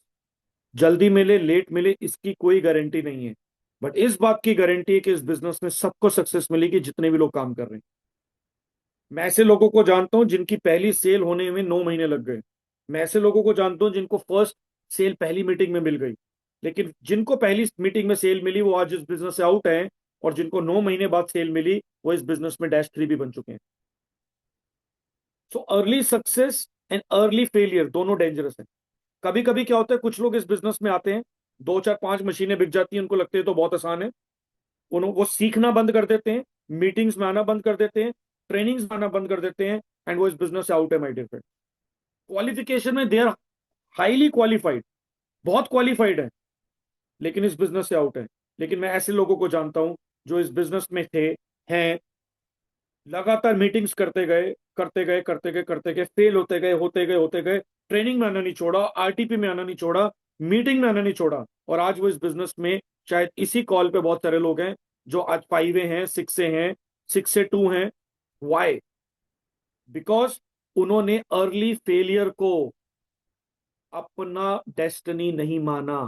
जल्दी मिले लेट मिले इसकी कोई गारंटी नहीं है, बट इस बात की गारंटी है कि इस बिजनेस में सबको सक्सेस मिलेगी जितने भी लोग काम कर रहे हैं। मैं ऐसे लोगों को जानता हूं जिनकी पहली सेल होने में 9 महीने लग गए। मैं ऐसे लोगों को जानता हूं जिनको फर्स्ट सेल पहली मीटिंग में मिल गई। लेकिन जिनको पहली मीटिंग में सेल मिली वो आज इस बिजनेस से आउट हैं, और जिनको 9 महीने बाद सेल मिली वो इस बिजनेस में डैश 3 भी बन चुके हैं। So early success and early failure दोनों डेंजरस है। कभी कभी क्या होता है, कुछ लोग इस बिजनेस में आते हैं, दो चार पांच मशीनें बिक जाती हैं, उनको लगता है तो बहुत आसान है। वो सीखना बंद कर देते हैं, मीटिंग्स में आना बंद कर देते हैं, ट्रेनिंग्स में आना बंद कर देते हैं, एंड वो इस बिजनेस से आउट है माय डियर फ्रेंड। क्वालिफिकेशन में दे आर हाईली क्वालिफाइड, बहुत क्वालिफाइड है, लेकिन इस बिजनेस से आउट है। लेकिन मैं ऐसे लोगों को जानता हूं जो इस बिजनेस में थे, हैं, लगातार मीटिंग्स करते गए करते गए करते गए करते गए, फेल होते गए होते गए होते गए, ट्रेनिंग में आना नहीं छोड़ा, आरटीपी में आना नहीं छोड़ा, मीटिंग में आना नहीं छोड़ा, और आज वो इस बिजनेस में, शायद इसी कॉल पे बहुत सारे लोग हैं जो आज 5 हैं, 6 हैं, 6 से 2 हैं। वाई? बिकॉज उन्होंने अर्ली फेलियर को अपना डेस्टिनी नहीं माना।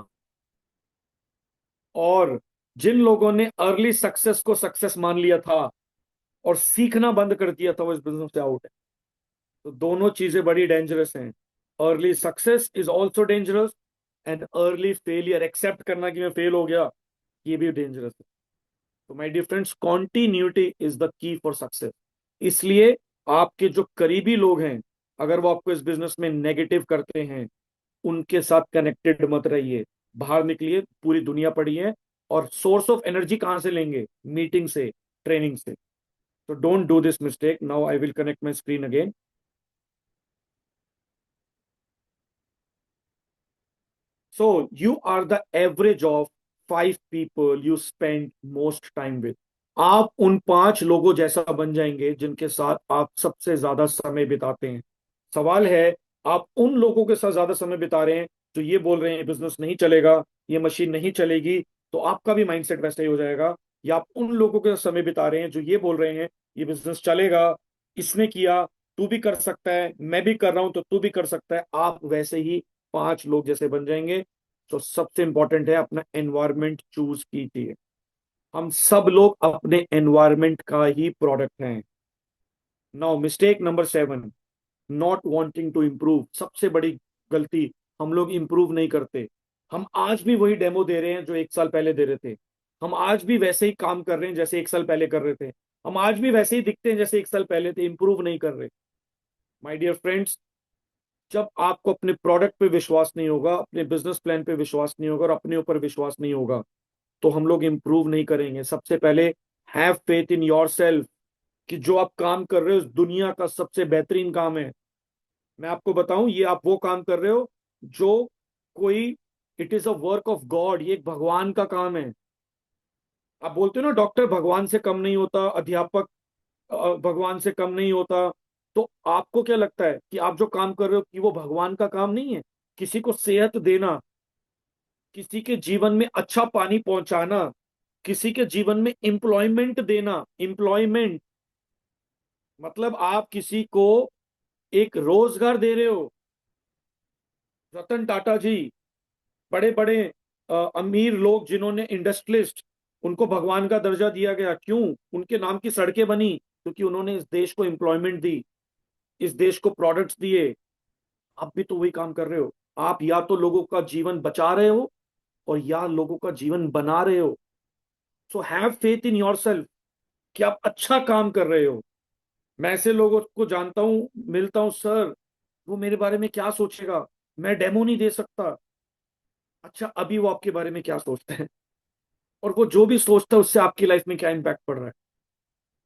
और जिन लोगों ने अर्ली सक्सेस को सक्सेस मान लिया था और सीखना बंद कर दिया था वो इस बिजनेस से आउट है। तो दोनों चीजें बड़ी डेंजरस हैं। Early success is also dangerous, and early failure accept करना कि मैं फेल हो गया, ये भी डेंजरस है। तो my dear friends, continuity is the key for success. इसलिए आपके जो करीबी लोग हैं, अगर वो आपको इस बिजनेस में नेगेटिव करते हैं, उनके साथ कनेक्टेड मत रहिए। बाहर निकलिए, पूरी दुनिया पड़ी है। और सोर्स ऑफ एनर्जी कहां से लेंगे? मीटिंग से, ट्रेनिंग से। तो don't do this mistake. Now I will connect my screen again. So you are the average of 5 people you spend most time with. आप उन 5 लोगों जैसा बन जाएंगे जिनके साथ आप सबसे ज्यादा समय बिताते हैं। सवाल है, आप उन लोगों के साथ ज्यादा समय बिता रहे हैं जो ये बोल रहे हैं बिजनेस नहीं चलेगा, ये मशीन नहीं चलेगी, तो आपका भी माइंडसेट वैसा ही हो जाएगा। या आप उन लोगों के साथ समय बिता रहे हैं जो ये बोल रहे हैं ये बिजनेस चलेगा, इसने किया, तू भी कर सकता है, मैं भी कर रहा हूं तो तू भी कर सकता है, आप वैसे ही 5 लोग जैसे बन जाएंगे। तो सबसे इंपॉर्टेंट है अपना एनवायरमेंट चूज कीजिए। हम सब लोग अपने एनवायरमेंट का ही प्रोडक्ट हैं। Now mistake number 7, not wanting to improve. सबसे बड़ी गलती, हम लोग इम्प्रूव नहीं करते। हम आज भी वही डेमो दे रहे हैं जो 1 साल पहले दे रहे थे। हम आज भी वैसे ही काम कर रहे हैं जैसे 1 साल पहले कर रहे थे। हम आज भी वैसे ही दिखते हैं जैसे 1 साल पहले थे, इम्प्रूव नहीं कर रहे। माय डियर फ्रेंड्स, जब आपको अपने प्रोडक्ट पे विश्वास नहीं होगा, अपने बिजनेस प्लान पे विश्वास नहीं होगा और अपने ऊपर विश्वास नहीं होगा, तो हम लोग इंप्रूव नहीं करेंगे। सबसे पहले have faith in your self, कि जो आप काम कर रहे हो इस दुनिया का सबसे बेहतरीन काम है। मैं आपको बताऊं, ये आप वो काम कर रहे हो जो कोई, it is a work of God, ये एक भगवान का काम है। आप बोलते हो ना, डॉक्टर भगवान से कम नहीं होता, अध्यापक भगवान से कम नहीं होता। तो आपको क्या लगता है कि आप जो काम कर रहे हो कि वो भगवान का काम नहीं है? किसी को सेहत देना, किसी के जीवन में अच्छा पानी पहुंचाना, किसी के जीवन में एम्प्लॉयमेंट देना। एम्प्लॉयमेंट मतलब आप किसी को एक रोजगार दे रहे हो। रतन टाटा जी, बड़े बड़े अमीर लोग जिन्होंने इंडस्ट्रियलिस्ट, उनको भगवान का दर्जा दिया गया। क्यों? उनके नाम की सड़कें बनी क्योंकि उन्होंने इस देश को एम्प्लॉयमेंट दी, इस देश को प्रोडक्ट्स दिए। आप भी तो वही काम कर रहे हो। आप या तो लोगों का जीवन बचा रहे हो और या लोगों का जीवन बना रहे हो। So have faith in your self कि आप अच्छा काम कर रहे हो। मैं ऐसे लोगों को जानता हूं, मिलता हूं, सर वो मेरे बारे में क्या सोचेगा, मैं डेमो नहीं दे सकता। अच्छा, अभी वो आपके बारे में क्या सोचते हैं? और वो जो भी सोचता है उससे आपकी लाइफ में क्या इंपैक्ट पड़ रहा है?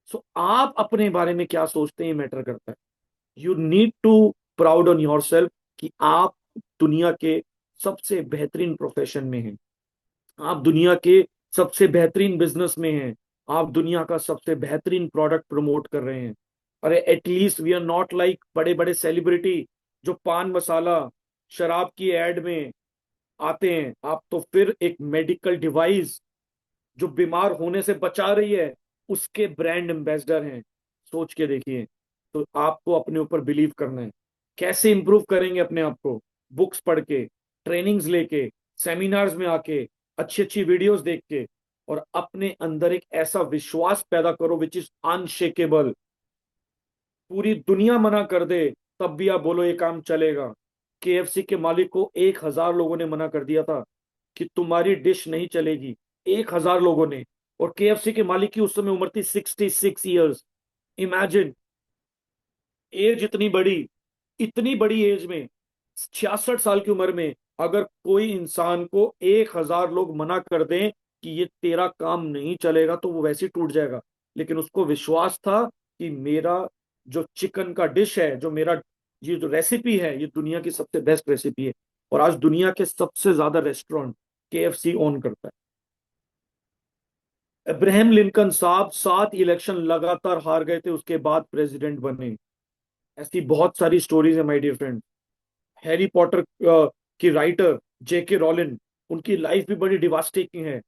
सो आप अपने बारे में क्या सोचते हैं मैटर करता है। You need to proud on your self कि आप दुनिया के सबसे बेहतरीन प्रोफेशन में हैं, आप दुनिया के सबसे बेहतरीन बिजनेस में हैं, आप दुनिया का सबसे बेहतरीन प्रोडक्ट प्रमोट कर रहे हैं। अरे at least we are not like बड़े बड़े सेलिब्रिटी जो पान मसाला शराब की एड में आते हैं। आप तो फिर एक मेडिकल डिवाइस जो बीमार होने से बचा रही है उसके ब्रांड एम्बेसडर हैं। सोच के देखिए। तो आपको अपने ऊपर बिलीव करना है। कैसे इंप्रूव करेंगे अपने आप को? बुक्स पढ़ के, ट्रेनिंग्स लेके, सेमिनार्स में आके, अच्छी अच्छी वीडियोस देख के, और अपने अंदर एक ऐसा विश्वास पैदा करो विच इज अनशेकेबल। पूरी दुनिया मना कर दे तब भी आप बोलो ये काम चलेगा। केएफसी के मालिक को 1,000 लोगों ने मना कर दिया था कि तुम्हारी डिश नहीं चलेगी। 1,000 लोगों ने। और केएफसी के मालिक की उस समय उम्र थी 66 ईयर्स। इमेजिन, एज इतनी बड़ी एज में, 66 साल की उम्र में, अगर कोई इंसान को 1,000 लोग मना कर दें कि ये तेरा काम नहीं चलेगा तो वो वैसे ही टूट जाएगा। लेकिन उसको विश्वास था कि मेरा जो चिकन का डिश है, जो मेरा ये जो रेसिपी है, ये दुनिया की सबसे बेस्ट रेसिपी है। और आज दुनिया के सबसे ज्यादा रेस्टोरेंट केएफसी ओन करता है। अब्राहम लिंकन साहब 7 इलेक्शन लगातार हार गए थे, उसके बाद प्रेसिडेंट बने। ऐसी बहुत सारी स्टोरीज है my dear friend. Harry Potter की राइटर जेके रॉलिन, उनकी लाइफ भी बड़ी डिवास्टेटिंग है।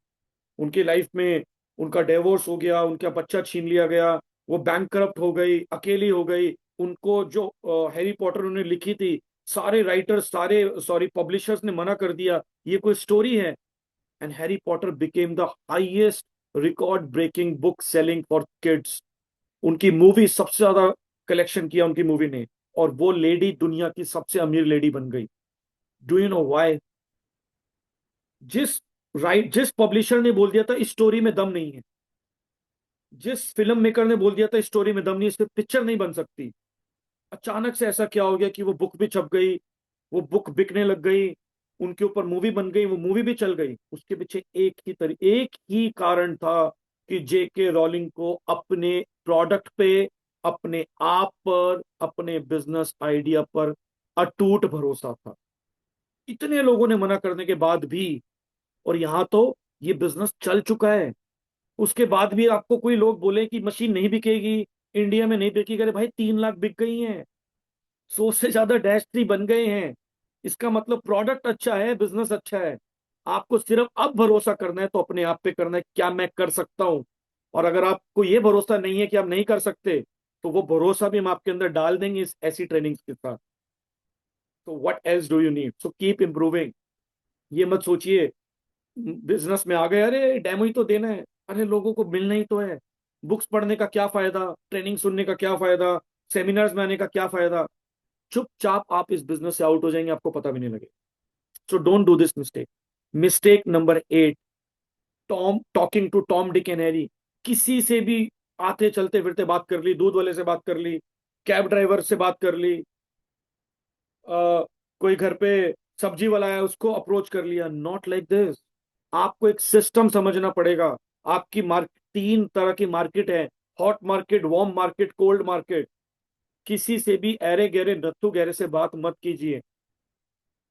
उनकी लाइफ में उनका डिवोर्स हो गया, उनका बच्चा छीन लिया गया, वो बैंकरप्ट हो गई, अकेली हो गई। उनको जो हैरी पॉटर उन्होंने लिखी थी, सारे राइटर्स, सारे सॉरी पब्लिशर्स ने मना कर दिया ये कोई स्टोरी है। And Harry Potter became the highest record breaking book selling for kids. उनकी मूवी सबसे ज्यादा कलेक्शन किया उनकी मूवी ने। और वो लेडी दुनिया की सबसे अमीर लेडी बन गई। Do you know why? जिस पब्लिशर ने बोल दिया था इस स्टोरी में दम नहीं है, जिस फिल्म मेकर ने बोल दिया था इस स्टोरी में दम नहीं है, इस पे पिक्चर नहीं बन सकती, अचानक से ऐसा क्या हो गया कि वो बुक भी छप गई, वो बुक बिकने लग गई, उनके ऊपर मूवी बन गई, वो मूवी भी चल गई। उसके पीछे एक ही कारण था कि जेके रॉलिंग को अपने प्रोडक्ट पे, अपने आप पर, अपने बिजनेस आइडिया पर अटूट भरोसा था। इतने लोगों ने मना करने के बाद भी, और यहां तो ये बिजनेस चल चुका है, उसके बाद भी आपको कोई लोग बोले कि मशीन नहीं बिकेगी, इंडिया में नहीं बिकेगी। अरे भाई 3 लाख बिक गई हैं, 100 से ज्यादा डैश 3 बन गए हैं। इसका मतलब प्रोडक्ट अच्छा है, बिजनेस अच्छा है। आपको सिर्फ अब भरोसा करना है तो अपने आप पे करना है, क्या मैं कर सकता हूं। और अगर आपको ये भरोसा नहीं है कि आप नहीं कर सकते, तो वो भरोसा भी हम आपके अंदर डाल देंगे इस ऐसी ट्रेनिंग्स के साथ। तो what else do you need? So keep improving. ये मत सोचिए बिजनेस में आ गए, अरे डेमो ही तो देना है। अरे लोगों को मिलना ही तो है। बुक्स पढ़ने का क्या फायदा, ट्रेनिंग सुनने का क्या फायदा, सेमिनार्स में आने का क्या फायदा? चुपचाप आप इस बिजनेस से आउट हो जाएंगे, आपको पता भी नहीं लगेगा। So don't do this mistake. Mistake number 8, Tom talking to Tom Dick and Harry. किसी से भी आते चलते फिरते बात कर ली, दूध वाले से बात कर ली, कैब ड्राइवर से बात कर ली, कोई घर पे सब्जी वाला है उसको अप्रोच कर लिया। Not like this. आपको एक सिस्टम समझना पड़ेगा। आपकी मार्केट, 3 तरह की मार्केट है: hot market, warm market, cold market. किसी से भी अरे गहरे नत्थु गहरे से बात मत कीजिए।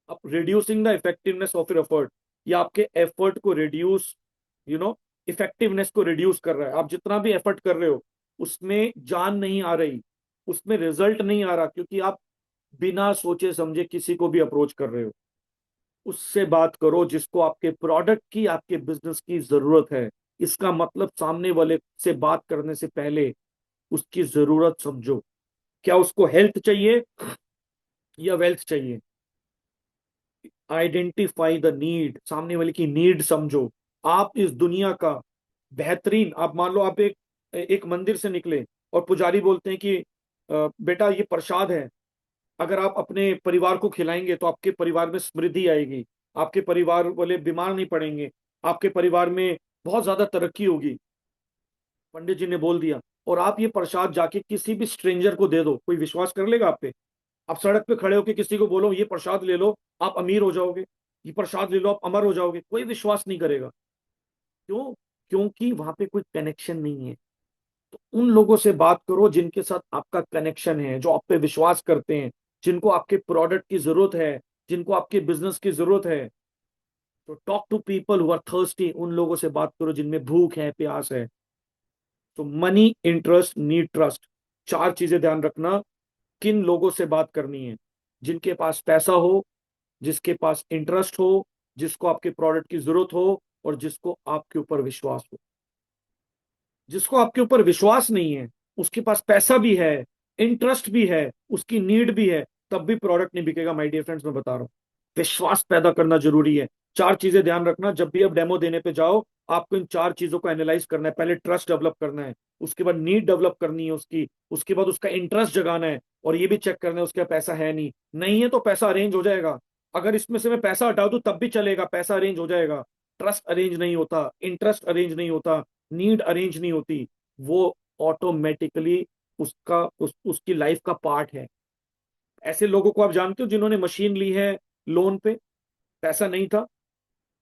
आप reducing the effectiveness of your effort, या आपके एफर्ट को रिड्यूस, यू नो इफेक्टिवनेस को रिड्यूस कर रहा है। आप जितना भी एफर्ट कर रहे हो उसमें जान नहीं आ रही, उसमें रिजल्ट नहीं आ रहा, क्योंकि आप बिना सोचे समझे किसी को भी अप्रोच कर रहे हो। उससे बात करो जिसको आपके प्रोडक्ट की, आपके बिजनेस की जरूरत है। इसका मतलब सामने वाले से बात करने से पहले उसकी जरूरत समझो। क्या उसको हेल्थ चाहिए या वेल्थ चाहिए? आइडेंटिफाई द नीड, सामने वाले की नीड समझो। आप इस दुनिया का बेहतरीन, आप मान लो आप एक एक मंदिर से निकले और पुजारी बोलते हैं कि बेटा ये प्रसाद है, अगर आप अपने परिवार को खिलाएंगे तो आपके परिवार में समृद्धि आएगी, आपके परिवार वाले बीमार नहीं पड़ेंगे, आपके परिवार में बहुत ज्यादा तरक्की होगी। पंडित जी ने बोल दिया, और आप ये प्रसाद जाके किसी भी स्ट्रेंजर को दे दो, कोई विश्वास कर लेगा आप पे? आप सड़क पे खड़े होकर किसी को बोलो ये प्रसाद ले लो आप अमीर हो जाओगे, ये प्रसाद ले लो आप अमर हो जाओगे, कोई विश्वास नहीं करेगा। क्यों? क्योंकि वहां पे कोई कनेक्शन नहीं है। तो उन लोगों से बात करो जिनके साथ आपका कनेक्शन है, जो आप पे विश्वास करते हैं, जिनको आपके प्रोडक्ट की जरूरत है, जिनको आपके बिजनेस की जरूरत है। तो talk to people who are thirsty, उन लोगों से बात करो जिनमें भूख है, प्यास है। तो मनी, इंटरेस्ट, नीड, ट्रस्ट। चार चीजें ध्यान रखना, किन लोगों से बात करनी है। जिनके पास पैसा हो, जिसके पास इंटरेस्ट हो, जिसको आपके प्रोडक्ट की जरूरत हो, और जिसको आपके ऊपर विश्वास हो। जिसको आपके ऊपर विश्वास नहीं है, उसके पास पैसा भी है, इंटरेस्ट भी है, उसकी नीड भी है, तब भी प्रोडक्ट नहीं बिकेगा माय डियर फ्रेंड्स, मैं बता रहा हूं। विश्वास पैदा करना जरूरी है। चार चीजें ध्यान रखना, जब भी आप डेमो देने पे जाओ, आपको इन चार चीजों को एनालाइज करना है। पहले ट्रस्ट डेवलप करना है, उसके बाद नीड डेवलप करनी है उसकी, उसके बाद उसका इंटरेस्ट जगाना है, और ये भी चेक करना है उसके पास पैसा है नहीं। नहीं है तो पैसा अरेंज हो जाएगा। अगर इसमें से मैं पैसा हटा दूं तब भी चलेगा, पैसा अरेंज हो जाएगा। ट्रस्ट अरेंज नहीं होता, इंटरेस्ट अरेंज नहीं होता, नीड अरेंज नहीं होती, वो ऑटोमेटिकली उसकी लाइफ का पार्ट है। ऐसे लोगों को आप जानते हो जिन्होंने मशीन ली है लोन पे, पैसा नहीं था।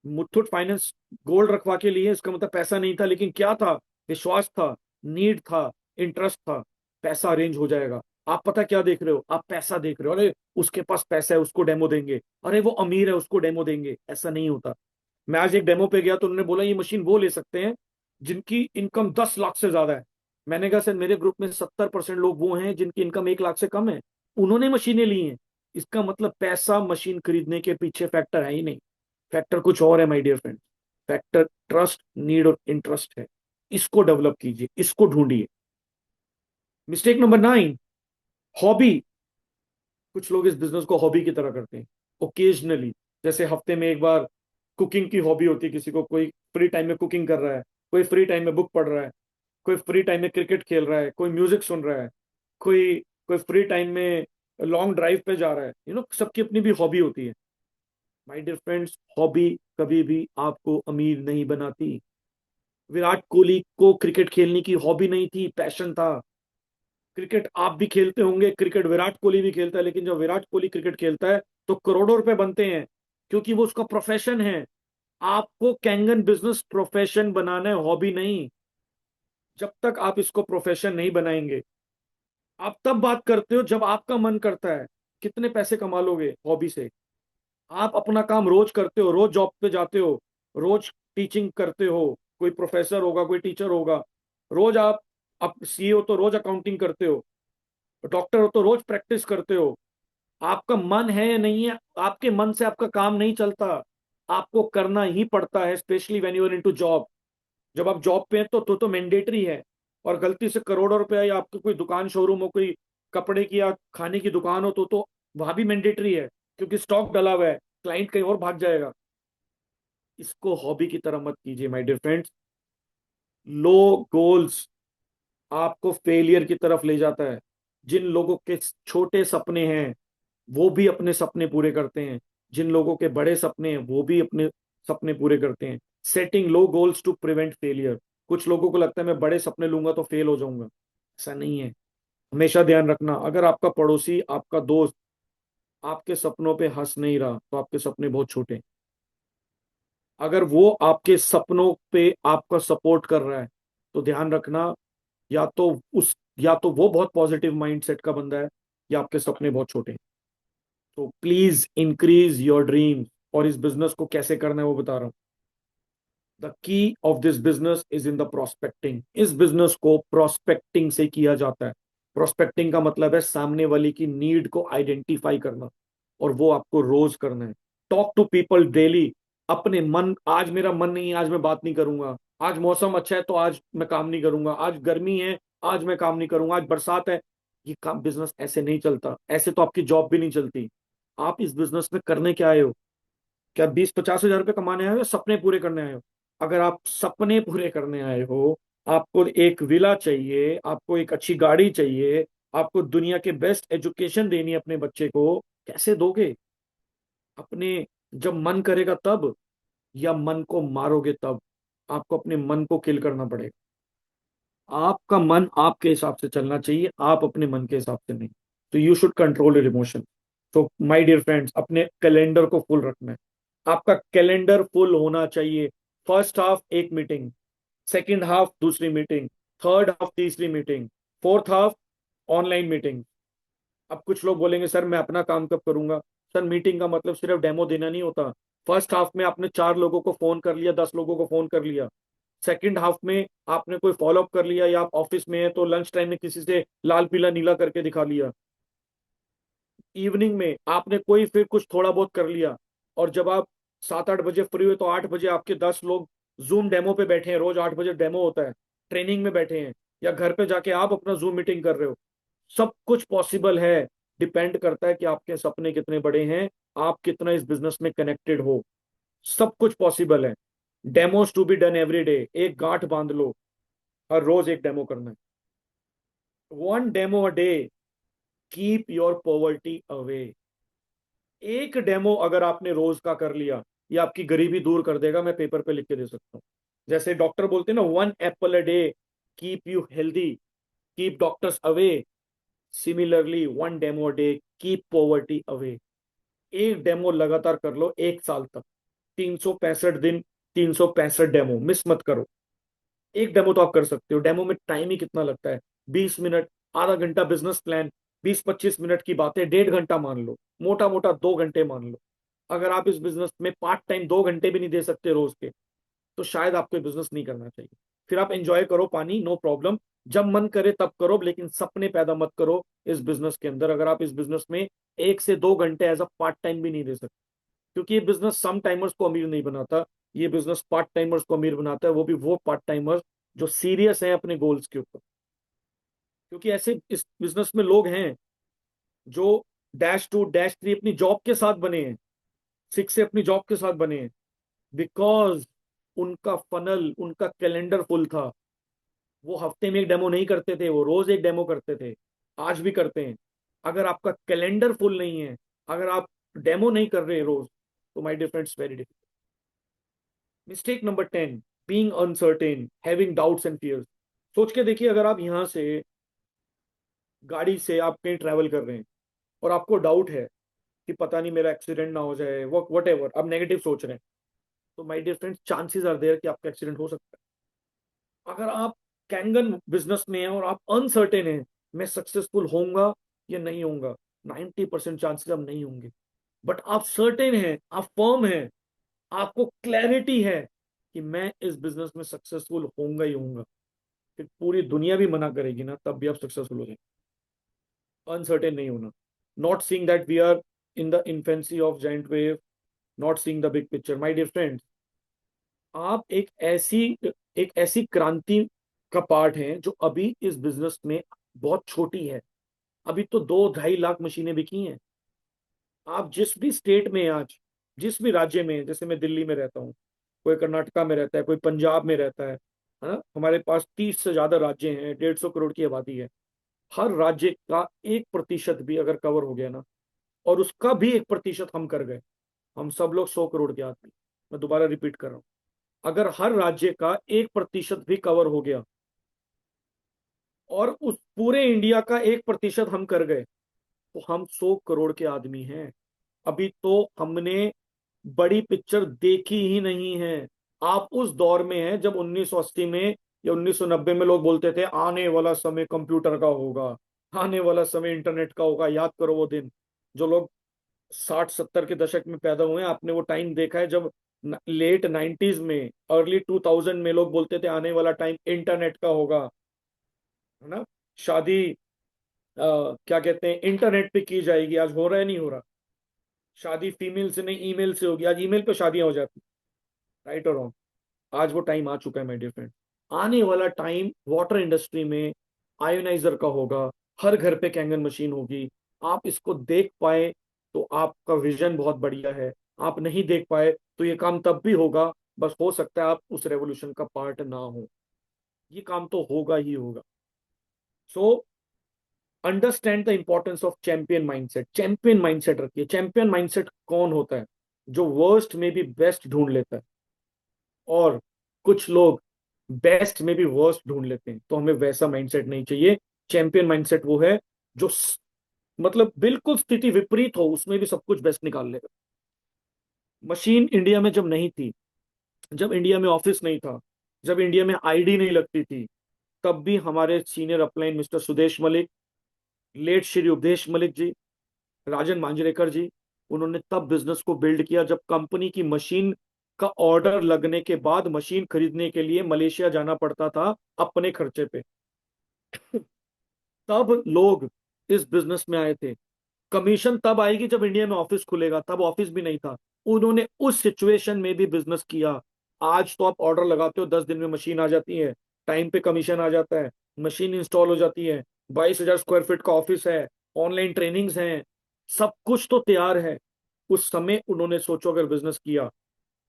मुथूट फाइनेंस गोल्ड रखवा के लिए, इसका मतलब पैसा नहीं था, लेकिन क्या था? विश्वास था, नीड था, इंटरेस्ट था। पैसा अरेंज हो जाएगा। आप पता क्या देख रहे हो? आप पैसा देख रहे हो, अरे उसके पास पैसा है उसको डेमो देंगे, अरे वो अमीर है उसको डेमो देंगे। ऐसा नहीं होता। मैं आज एक डेमो पे गया तो उन्होंने बोला ये मशीन वो ले सकते हैं जिनकी इनकम 10 लाख से ज्यादा है। मैंने कहा सर मेरे ग्रुप में 70% लोग वो हैं जिनकी इनकम 1 लाख से कम है, उन्होंने मशीनें ली हैं। इसका मतलब पैसा मशीन खरीदने के पीछे फैक्टर है ही नहीं। फैक्टर कुछ और है my dear friend. Factor trust, need और इंटरेस्ट है। इसको डेवलप कीजिए, इसको ढूंढिए। Mistake number 9, hobby. कुछ लोग इस बिजनेस को हॉबी की तरह करते हैं, ओकेजनली। जैसे हफ्ते में एक बार कुकिंग की हॉबी होती है किसी को, कोई फ्री टाइम में कुकिंग कर रहा है, कोई फ्री टाइम में बुक पढ़ रहा है, कोई फ्री टाइम में क्रिकेट खेल रहा है, कोई म्यूजिक सुन रहा है, कोई कोई फ्री टाइम में लॉन्ग ड्राइव पे जा रहा है। सबकी अपनी भी हॉबी होती है। माय डियर फ्रेंड्स, हॉबी कभी भी आपको अमीर नहीं बनाती। विराट कोहली को क्रिकेट खेलने की हॉबी नहीं थी, पैशन था। क्रिकेट आप भी खेलते होंगे, क्रिकेट विराट कोहली भी खेलता है, लेकिन जब विराट कोहली क्रिकेट खेलता है तो करोड़ों रुपए बनते हैं, क्योंकि वो उसका प्रोफेशन है। आपको कैंगन बिजनेस प्रोफेशन बनाना है, हॉबी नहीं। जब तक आप इसको प्रोफेशन नहीं बनाएंगे, आप तब बात करते हो जब आपका मन करता है। कितने पैसे कमा लोगे हॉबी से? आप अपना काम रोज करते हो, रोज जॉब पे जाते हो, रोज टीचिंग करते हो, कोई प्रोफेसर होगा, कोई टीचर होगा, रोज आप सीईओ तो रोज अकाउंटिंग करते हो, डॉक्टर हो तो रोज प्रैक्टिस करते हो। आपका मन है या नहीं है? आपके मन से आपका काम नहीं चलता, आपको करना ही पड़ता है, specially when you are into job. जब आप जॉब पे हैं तो मैंडेटरी है। और गलती से करोड़ों रुपया, या आपकी कोई दुकान शोरूम हो, कोई कपड़े की या खाने की दुकान हो, तो वहां भी मैंडेटरी है, क्योंकि स्टॉक डला हुआ है, क्लाइंट कहीं और भाग जाएगा। इसको हॉबी की तरह मत कीजिए my dear friends. Low goals आपको फेलियर की तरफ ले जाता है। जिन लोगों के छोटे सपने हैं वो भी अपने सपने पूरे करते हैं, जिन लोगों के बड़े सपने हैं वो भी अपने सपने पूरे करते हैं। Setting low goals to prevent failure. कुछ लोगों को लगता है मैं बड़े सपने लूंगा तो फेल हो जाऊंगा। ऐसा नहीं है। हमेशा ध्यान रखना, अगर आपका पड़ोसी, आपका दोस्त आपके सपनों पे हंस नहीं रहा तो आपके सपने बहुत छोटे हैं। अगर वो आपके सपनों पे आपका सपोर्ट कर रहा है तो ध्यान रखना, या तो या तो वो बहुत पॉजिटिव माइंडसेट का बंदा है, या आपके सपने बहुत छोटे हैं। तो प्लीज इंक्रीज योर ड्रीम। और इस बिजनेस को कैसे करना है वो बता रहा हूं। The key of this business is in the prospecting. इस बिजनेस को प्रोस्पेक्टिंग से किया जाता है। प्रोस्पेक्टिंग का मतलब है सामने वाले की नीड को आइडेंटिफाई करना, और वो आपको रोज करना है। Talk to people daily. अपने मन, आज मेरा मन नहीं है, आज मैं बात नहीं करूंगा। आज मौसम अच्छा है तो आज मैं काम नहीं करूंगा। आज गर्मी है, आज मैं काम नहीं करूंगा। आज बरसात है। ये काम, बिजनेस ऐसे नहीं चलता। ऐसे तो आपकी जॉब भी नहीं चलती। आप इस बिजनेस में करने क्या आए हो? क्या 20-50 हजार रुपये कमाने आए हो, या सपने पूरे करने आए हो? अगर आप सपने पूरे करने आए हो, आपको एक विला चाहिए, आपको एक अच्छी गाड़ी चाहिए, आपको दुनिया के बेस्ट एजुकेशन देनी है अपने बच्चे को, कैसे दोगे? अपने, जब मन करेगा तब, या मन को मारोगे तब? आपको अपने मन को किल करना पड़ेगा। आपका मन आपके हिसाब से चलना चाहिए, आप अपने मन के हिसाब से नहीं। तो you should control your emotion. तो माय डियर फ्रेंड्स, अपने कैलेंडर को फुल रखना है। आपका कैलेंडर फुल होना चाहिए। फर्स्ट हाफ एक मीटिंग, सेकंड हाफ दूसरी मीटिंग, थर्ड हाफ तीसरी meeting, fourth half online meeting. अब कुछ लोग बोलेंगे सर मैं अपना काम कब करूंगा? सर मीटिंग का मतलब सिर्फ डेमो देना नहीं होता। फर्स्ट हाफ में आपने 4 लोगों को फोन कर लिया, 10 लोगों को फोन कर लिया, सेकंड हाफ में आपने कोई फॉलो अप कर लिया, या आप ऑफिस में है तो लंच टाइम में किसी से लाल पीला नीला करके दिखा लिया, इवनिंग में आपने कोई फिर कुछ थोड़ा बहुत कर लिया, और जब आप 7-8 बजे फ्री हुए तो 8 बजे आपके 10 लोग जूम डेमो पे बैठे हैं, रोज 8 बजे डेमो होता है, ट्रेनिंग में बैठे हैं, या घर पे जाके आप अपना जूम मीटिंग कर रहे हो। सब कुछ पॉसिबल है। डिपेंड करता है कि आपके सपने कितने बड़े हैं, आप कितना इस बिजनेस में कनेक्टेड हो। सब कुछ पॉसिबल है। Demos to be done every day, एक गांठ बांध लो, हर रोज एक डेमो करना है। 1 demo a day keep your poverty away. एक डेमो अगर आपने रोज का कर लिया, ये आपकी गरीबी दूर कर देगा, मैं पेपर पे लिख के दे सकता हूँ। जैसे डॉक्टर बोलते हैं ना, 1 Apple a day keep you healthy, keep doctors away. Similarly 1 demo a day keep poverty away. एक डेमो लगातार कर लो 1 साल तक, 365 दिन, 365 डेमो मिस मत करो। एक डेमो तो आप कर सकते हो। डेमो में टाइम ही कितना लगता है, 20 मिनट, आधा घंटा बिजनेस प्लान, 20-25 मिनट की बातें, 1.5 घंटा मान लो, मोटा मोटा 2 घंटे मान लो। अगर आप इस बिजनेस में पार्ट टाइम 2 घंटे भी नहीं दे सकते रोज के, तो शायद आपको बिजनेस नहीं करना चाहिए। फिर आप एंजॉय करो पानी, नो प्रॉब्लम, जब मन करे तब करो, लेकिन सपने पैदा मत करो इस बिजनेस के अंदर, अगर आप इस बिजनेस में 1 से 2 घंटे एज अ पार्ट टाइम भी नहीं दे सकते। क्योंकि ये बिजनेस सम टाइमर्स को अमीर नहीं बनाता, ये बिजनेस पार्ट टाइमर्स को अमीर बनाता है, वो भी वो पार्ट टाइमर्स जो सीरियस हैं अपने गोल्स के ऊपर। क्योंकि ऐसे इस बिजनेस में लोग हैं जो -2 -3 अपनी जॉब के साथ बने हैं, 6 से अपनी जॉब के साथ बने हैं, बिकॉज उनका फनल, उनका कैलेंडर फुल था। वो हफ्ते में एक डेमो नहीं करते थे, वो रोज एक डेमो करते थे, आज भी करते हैं। अगर आपका कैलेंडर फुल नहीं है, अगर आप डेमो नहीं कर रहे रोज, तो my dear friends, very difficult. Mistake number 10, being uncertain, having doubts and fears. सोच के देखिए, अगर आप यहां से गाड़ी से आप कहीं ट्रैवल कर रहे हैं और आपको डाउट है कि पता नहीं मेरा एक्सीडेंट ना हो जाए, वो वट एवर आप नेगेटिव सोच रहे हैं, तो my dear friends, chances are there कि आपका एक्सीडेंट हो सकता है। अगर आप कैंगन बिजनेस में हैं और आप अनसर्टेन हैं, मैं सक्सेसफुल होऊंगा या नहीं होऊंगा, 90% चांसेस आप नहीं होंगे। बट आप सर्टेन हैं, आप फर्म हैं, आपको क्लैरिटी है कि मैं इस बिजनेस में सक्सेसफुल होऊंगा ही होऊंगा, फिर पूरी दुनिया भी मना करेगी ना, तब भी आप सक्सेसफुल हो जाएंगे। अनसर्टेन नहीं होना, not seeing that we are in the infancy of giant wave, not seeing the big picture. My dear friends, आप एक ऐसी क्रांति का पार्ट हैं जो अभी इस बिजनेस में बहुत छोटी है। अभी तो 2-2.5 लाख मशीनें बिकी हैं। आप जिस भी स्टेट में हैं आज, जिस भी राज्य में हैं, जैसे मैं दिल्ली में रहता हूँ, कोई कर्नाटका में रहता है, कोई पंजाब में रहता है ना, हमारे पास 30 से ज्यादा राज्य हैं, 150 करोड़ की आबादी है। हर राज्य का 1% भी अगर कवर हो गया ना, और उसका भी 1% हम कर गए, हम सब लोग 100 करोड़ के आदमी। मैं दोबारा रिपीट कर रहा हूँ, अगर हर राज्य का 1% भी कवर हो गया, और उस पूरे इंडिया का 1% हम कर गए, तो हम 100 करोड़ के आदमी हैं। अभी तो हमने बड़ी पिक्चर देखी ही नहीं है। आप उस दौर में हैं जब 1980 में या 1990 में लोग बोलते थे आने वाला समय कंप्यूटर का होगा, आने वाला समय इंटरनेट का होगा। याद करो वो दिन। जो लोग 60-70 के दशक में पैदा हुए हैं, आपने वो टाइम देखा है जब लेट 90s में, अर्ली 2000 में लोग बोलते थे आने वाला टाइम इंटरनेट का होगा, है ना। शादी क्या कहते हैं, इंटरनेट पे की जाएगी। आज हो रहा है, नहीं हो रहा। शादी फीमेल से नहीं, ईमेल से होगी। आज ईमेल पे शादियां हो जाती, राइट और रॉन्ग। आज वो टाइम आ चुका है माय डियर फ्रेंड। आने वाला टाइम वाटर इंडस्ट्री में आयोनाइजर का होगा, हर घर पे कैंगन मशीन होगी। आप इसको देख पाए तो आपका विजन बहुत बढ़िया है, आप नहीं देख पाए तो ये काम तब भी होगा, बस हो सकता है आप उस रेवोल्यूशन का पार्ट ना हो। ये काम तो होगा ही होगा। So understand the importance of champion mindset. Champion mindset रखिए। चैंपियन माइंडसेट कौन होता है? जो वर्स्ट में भी बेस्ट ढूंढ लेता है, और कुछ लोग बेस्ट में भी वर्स्ट ढूंढ लेते हैं, तो हमें वैसा माइंडसेट नहीं चाहिए। चैंपियन माइंडसेट वो है जो मतलब बिल्कुल स्थिति विपरीत हो, उसमें भी सब कुछ बेस्ट निकाल लेगा। मशीन इंडिया में जब नहीं थी, जब इंडिया में ऑफिस नहीं था, जब इंडिया में आईडी नहीं लगती थी, तब भी हमारे senior upline mister Sudesh Malik, late Shri Updesh Malik जी, राजन मांजरेकर जी, उन्होंने तब बिजनेस को बिल्ड किया जब कंपनी की मशीन उसका ऑर्डर लगने के बाद मशीन खरीदने के लिए मलेशिया जाना पड़ता था अपने खर्चे पे। तब लोग इस बिजनेस में आए थे। कमीशन तब आएगी जब इंडिया में ऑफिस खुलेगा, तब ऑफिस भी नहीं था। उन्होंने उस सिचुएशन में भी बिजनेस किया। आज तो आप ऑर्डर लगाते हो, 10 दिन में मशीन आ जाती है, टाइम पे कमीशन आ जाता है, मशीन इंस्टॉल हो जाती है, 22,000 स्क्वायर फीट का ऑफिस है, ऑनलाइन ट्रेनिंग्स हैं, सब कुछ तो तैयार है। उस समय उन्होंने सोचो अगर बिजनेस किया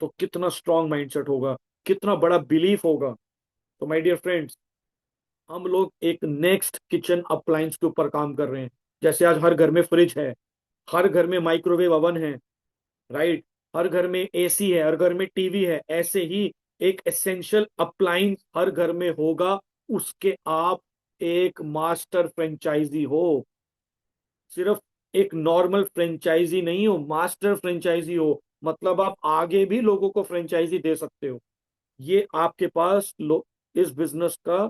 तो कितना स्ट्रांग माइंडसेट होगा, कितना बड़ा बिलीफ होगा। तो माय डियर फ्रेंड्स, हम लोग एक नेक्स्ट किचन अप्लायंस के ऊपर काम कर रहे हैं। जैसे आज हर घर में फ्रिज है, हर घर में माइक्रोवेव ओवन है, राइट, हर घर में एसी है, हर घर में टीवी है, ऐसे ही एक एसेंशियल अप्लायंस हर घर में होगा। उसके आप एक मास्टर फ्रेंचाइजी हो। सिर्फ एक नॉर्मल फ्रेंचाइजी नहीं हो, मास्टर फ्रेंचाइजी हो। मतलब आप आगे भी लोगों को फ्रेंचाइजी दे सकते हो। ये आपके पास इस बिजनेस का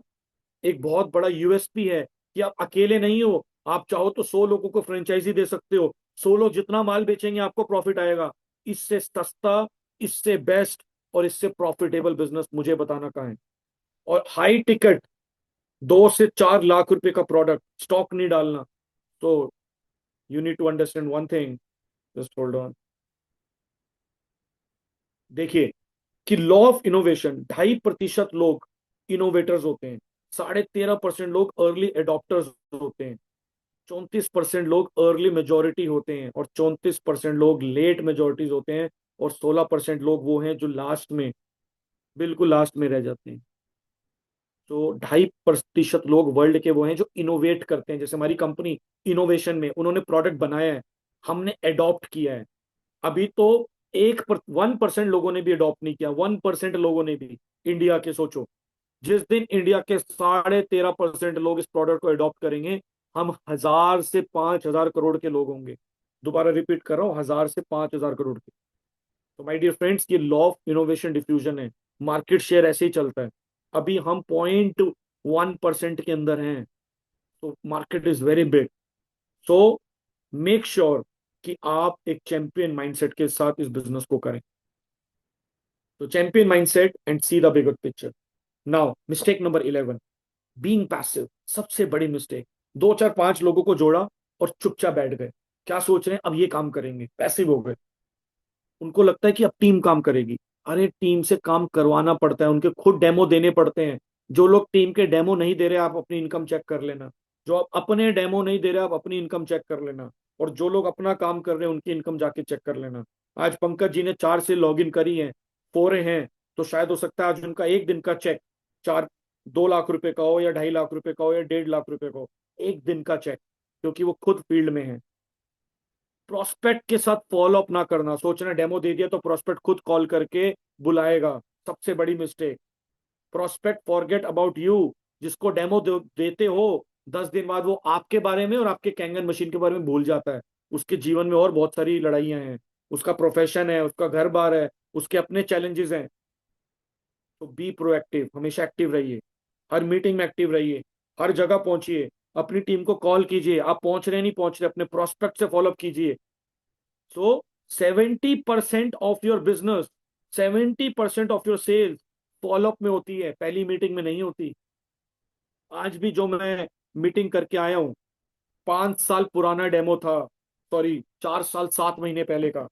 एक बहुत बड़ा यूएसपी है कि आप अकेले नहीं हो। आप चाहो तो 100 लोगों को फ्रेंचाइजी दे सकते हो। 100 लोग जितना माल बेचेंगे आपको प्रॉफिट आएगा। इससे सस्ता, इससे बेस्ट और इससे प्रॉफिटेबल बिजनेस मुझे बताना कहाँ है। और हाई टिकट 2 से 4 लाख रुपए का प्रोडक्ट, स्टॉक नहीं डालना। तो you need to understand one thing, just hold on. देखिए कि लॉ ऑफ इनोवेशन, 2.5% लोग इनोवेटर्स होते हैं, 13.5% लोग अर्ली एडॉप्टर्स होते हैं, 34% लोग अर्ली मेजोरिटी होते हैं, और 34% लोग लेट मेजोरिटीज होते हैं, और 16% लोग वो हैं जो लास्ट में, बिल्कुल लास्ट में रह जाते हैं। तो 2.5% लोग वर्ल्ड के वो हैं जो इनोवेट करते हैं। जैसे हमारी कंपनी इनोवेशन में, उन्होंने प्रोडक्ट बनाया है, हमने एडॉप्ट किया है। अभी तो 1% लोगों ने भी अडॉप्ट नहीं किया, 1% लोगों ने भी। इंडिया के सोचो, जिस दिन इंडिया के 13.5% लोग इस प्रोडक्ट को अडॉप्ट करेंगे, हम 1,000 से 5,000 करोड़ के लोग होंगे। दोबारा रिपीट कर रहा हूं, 1,000 से 5,000 करोड़ के। तो माय डियर फ्रेंड्स, ये लॉ ऑफ इनोवेशन डिफ्यूजन है। मार्केट शेयर ऐसे ही चलता है। अभी हम 0.1% के अंदर हैं। तो market is very big. So make sure कि आप एक चैंपियन माइंडसेट के साथ इस बिजनेस को करें। तो champion mindset and see the bigger picture. Now mistake number 11, being passive. सबसे बड़ी मिस्टेक। 2 4 5 लोगों को जोड़ा और चुपचाप बैठ गए। क्या सोच रहे हैं, अब ये काम करेंगे, पैसिव हो गए। उनको लगता है कि अब टीम काम करेगी। अरे टीम से काम करवाना पड़ता है, उनके खुद डेमो देने पड़ते हैं। जो लोग टीम के डेमो नहीं दे रहे, आप अपनी इनकम चेक कर लेना। जो आप अपने डेमो नहीं दे रहे, आप अपनी इनकम चेक कर लेना। और जो लोग अपना काम कर रहे हैं, उनकी इनकम जाके चेक कर लेना। आज पंकज जी ने 4 से लॉग इन करी है, 4 हैं, तो शायद हो सकता है आज उनका एक दिन का चेक 4, 2 लाख रुपए का हो, या 2.5 लाख रुपए का हो, या 1.5 लाख रुपए का हो। एक दिन का चेक, क्योंकि वो खुद फील्ड में है। प्रोस्पेक्ट के साथ फॉलो अप ना करना, सोचना डेमो दे दिया तो प्रोस्पेक्ट खुद कॉल करके बुलाएगा। सबसे बड़ी mistake. Prospect forget about you. जिसको डेमो देते हो, 10 दिन बाद वो आपके बारे में और आपके कैंगन मशीन के बारे में भूल जाता है। उसके जीवन में और बहुत सारी लड़ाइयां हैं, उसका प्रोफेशन है, उसका घर बार है, उसके अपने चैलेंजेस हैं। तो बी प्रोएक्टिव, हमेशा एक्टिव रहिए, हर मीटिंग में एक्टिव रहिए, हर जगह पहुंचिए, अपनी टीम को कॉल कीजिए। आप पहुंच रहे नहीं पहुंच रहे, अपने प्रोस्पेक्ट से फॉलोअप कीजिए। So 70% of your business, 70% of your sales follow up में होती है, पहली मीटिंग में नहीं होती। आज भी जो मैं मीटिंग करके आया हूं, 5 साल पुराना डेमो था, सॉरी 4 साल 7 महीने पहले का।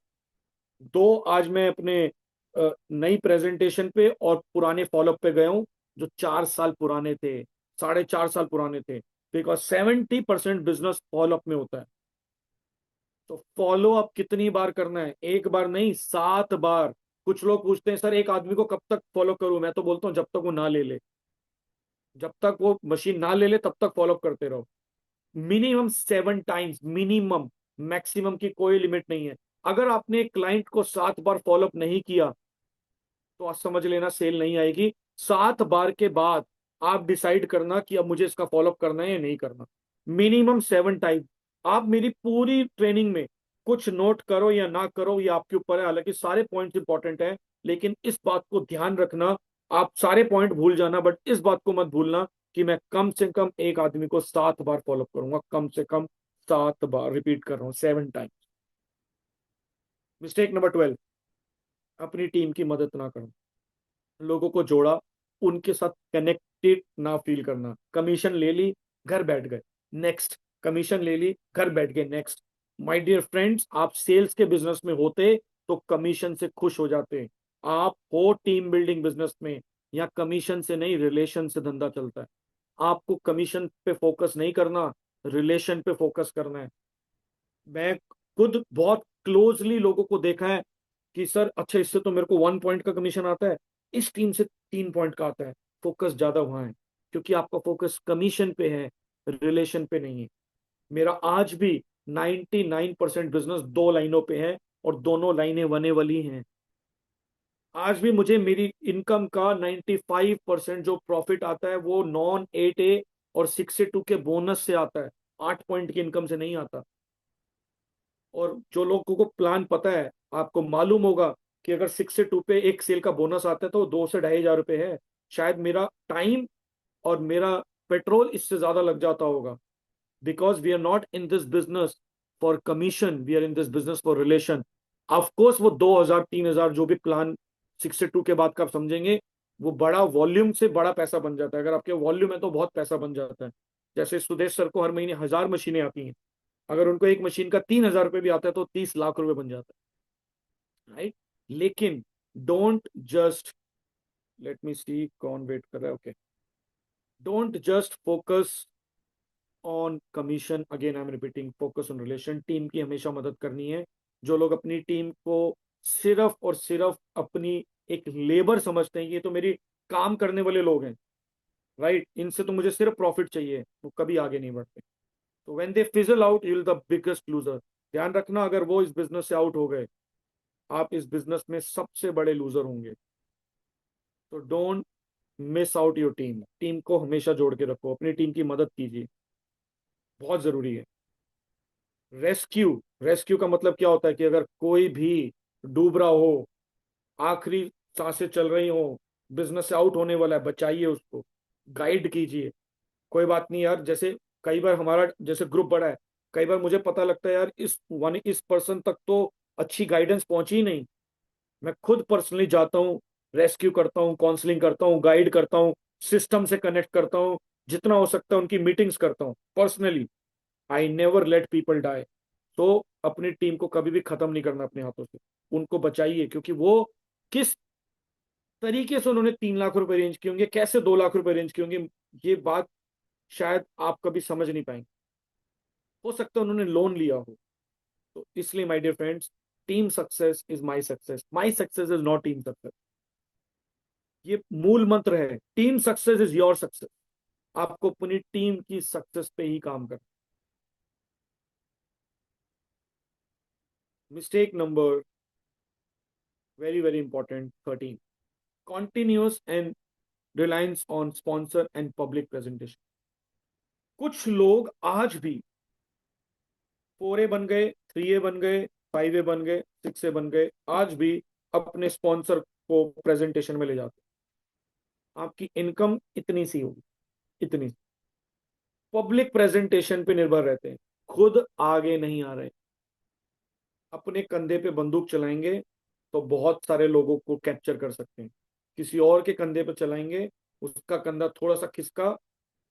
दो आज मैं अपने नई प्रेजेंटेशन पे और पुराने फॉलोअप पे गया हूं, जो 4 साल पुराने थे, 4.5 साल पुराने थे। बिकॉज 70% बिजनेस फॉलोअप में होता है। तो फॉलो अप कितनी बार करना है, एक बार नहीं, 7 बार। कुछ लोग पूछते हैं सर एक आदमी को कब तक फॉलो करूं, मैं तो बोलता हूं जब तक वो ना ले ले। जब तक वो मशीन ना ले ले तब तक फॉलो अप करते रहो। Minimum 7 times, minimum. मैक्सिमम की कोई लिमिट नहीं है। अगर आपने एक क्लाइंट को 7 बार फॉलो अप नहीं किया, तो आप समझ लेना सेल नहीं आएगी। 7 बार के बाद आप डिसाइड करना कि अब मुझे इसका फॉलोअप करना है या नहीं करना। Minimum 7 time. आप मेरी पूरी ट्रेनिंग में कुछ नोट करो या ना करो, ये आपके ऊपर है। हालांकि सारे पॉइंट्स इंपॉर्टेंट है, लेकिन इस बात को ध्यान रखना। आप सारे पॉइंट भूल जाना, बट इस बात को मत भूलना कि मैं कम से कम एक आदमी को 7 बार फॉलोअप करूंगा, कम से कम 7 बार। रिपीट कर रहा हूं, 7 टाइम। मिस्टेक नंबर 12, अपनी टीम की मदद ना करना, लोगों को जोड़ा, उनके साथ कनेक्टेड ना फील करना। कमीशन ले ली, घर बैठ गए, नेक्स्ट। कमीशन ले ली, घर बैठ गए, नेक्स्ट। माय डियर फ्रेंड्स, आप सेल्स के बिजनेस में होते तो कमीशन से खुश हो जाते। आप हो टीम बिल्डिंग बिजनेस में, या कमीशन से नहीं, रिलेशन से धंधा चलता है। आपको कमीशन पे फोकस नहीं करना, रिलेशन पे फोकस करना है। मैं खुद बहुत क्लोजली लोगों को देखा है कि सर अच्छा, इससे तो मेरे को 1 पॉइंट का कमीशन आता है, इस टीम से 3 पॉइंट का आता है। फोकस ज्यादा वहां है, क्योंकि आपका फोकस कमीशन पे है, रिलेशन पे नहीं है। मेरा आज भी 99% बिजनेस 2 लाइनों पे है, और दोनों लाइनें बने वाली हैं। आज भी मुझे मेरी इनकम का 95% जो प्रॉफिट आता है वो नॉन 8A और 6A2 के बोनस से आता है, 8 पॉइंट की इनकम से नहीं आता। और जो लोगों को प्लान पता है, आपको मालूम होगा कि अगर 6 से 2 पे एक सेल का बोनस आता है तो 2 से 2,500 रुपये है। शायद मेरा टाइम और मेरा पेट्रोल इससे ज्यादा लग जाता होगा। Because we are not in this business for commission, we are in this business for relation. Of course वो 2,000 3,000 जो भी प्लान 6 से 2 के बाद का आप समझेंगे, वो बड़ा वॉल्यूम से बड़ा पैसा बन जाता है। अगर आपके वॉल्यूम है तो बहुत पैसा बन जाता है। जैसे सुदेश सर को हर महीने 1,000 मशीनें आती हैं, अगर उनको एक मशीन का 3,000 रुपये भी आता है तो 30 लाख रुपए बन जाता है, राइट। लेकिन डोंट जस्ट, लेट मी सी कौन वेट कर रहा है, okay. Don't just focus on commission, again I am repeating, focus on relation. Team की हमेशा मदद करनी है। जो लोग अपनी टीम को सिर्फ और सिर्फ अपनी एक लेबर समझते हैं, ये तो मेरी काम करने वाले लोग हैं, राइट, इनसे तो मुझे सिर्फ प्रॉफिट चाहिए, वो कभी आगे नहीं बढ़ते। तो when they fizzle out, you will the biggest loser. ध्यान रखना, अगर वो इस बिजनेस से आउट हो गए, आप इस बिजनेस में सबसे बड़े लूजर होंगे। तो don't miss out your team. Team को हमेशा जोड़ के रखो, अपनी टीम की मदद कीजिए, बहुत जरूरी है। रेस्क्यू, रेस्क्यू का मतलब क्या होता है कि अगर कोई भी डूब रहा हो, आखिरी सांसें चल रही हो, बिजनेस से आउट होने वाला है, बचाइए उसको, गाइड कीजिए। कोई बात नहीं यार, जैसे कई बार हमारा जैसे ग्रुप बड़ा है, कई बार मुझे पता लगता है यार इस पर्सन तक तो अच्छी गाइडेंस पहुंची ही नहीं। मैं खुद पर्सनली जाता हूँ, रेस्क्यू करता हूँ, काउंसलिंग करता हूँ, गाइड करता हूँ, सिस्टम से कनेक्ट करता हूँ, जितना हो सकता है उनकी मीटिंग्स करता हूँ personally. I never let people die. तो अपनी टीम को कभी भी खत्म नहीं करना अपने हाथों से, उनको बचाइए, क्योंकि वो किस तरीके से उन्होंने 3 लाख रुपए अरेंज किए होंगे, कैसे 2 लाख रुपए अरेंज किए होंगे, ये बात शायद आप कभी समझ नहीं पाएंगे। हो सकता है उन्होंने लोन लिया हो। तो इसलिए my dear friends, team success is my success is not team success. ये मूल मंत्र है, team success is your success. आपको अपनी टीम की सक्सेस पे ही काम करना। Mistake number, very very important, 13, continuous and reliance on sponsor and public presentation. कुछ लोग आज भी 4A बन गए, 3A बन गए, 5A बन गए, 6A बन गए, आज भी अपने स्पॉन्सर को प्रेजेंटेशन में ले जाते हैं। आपकी इनकम इतनी सी होगी, इतनी। पब्लिक प्रेजेंटेशन पे निर्भर रहते हैं, खुद आगे नहीं आ रहे। अपने कंधे पे बंदूक चलाएंगे तो बहुत सारे लोगों को कैप्चर कर सकते हैं। किसी और के कंधे पे चलाएंगे, उसका कंधा थोड़ा सा खिसका,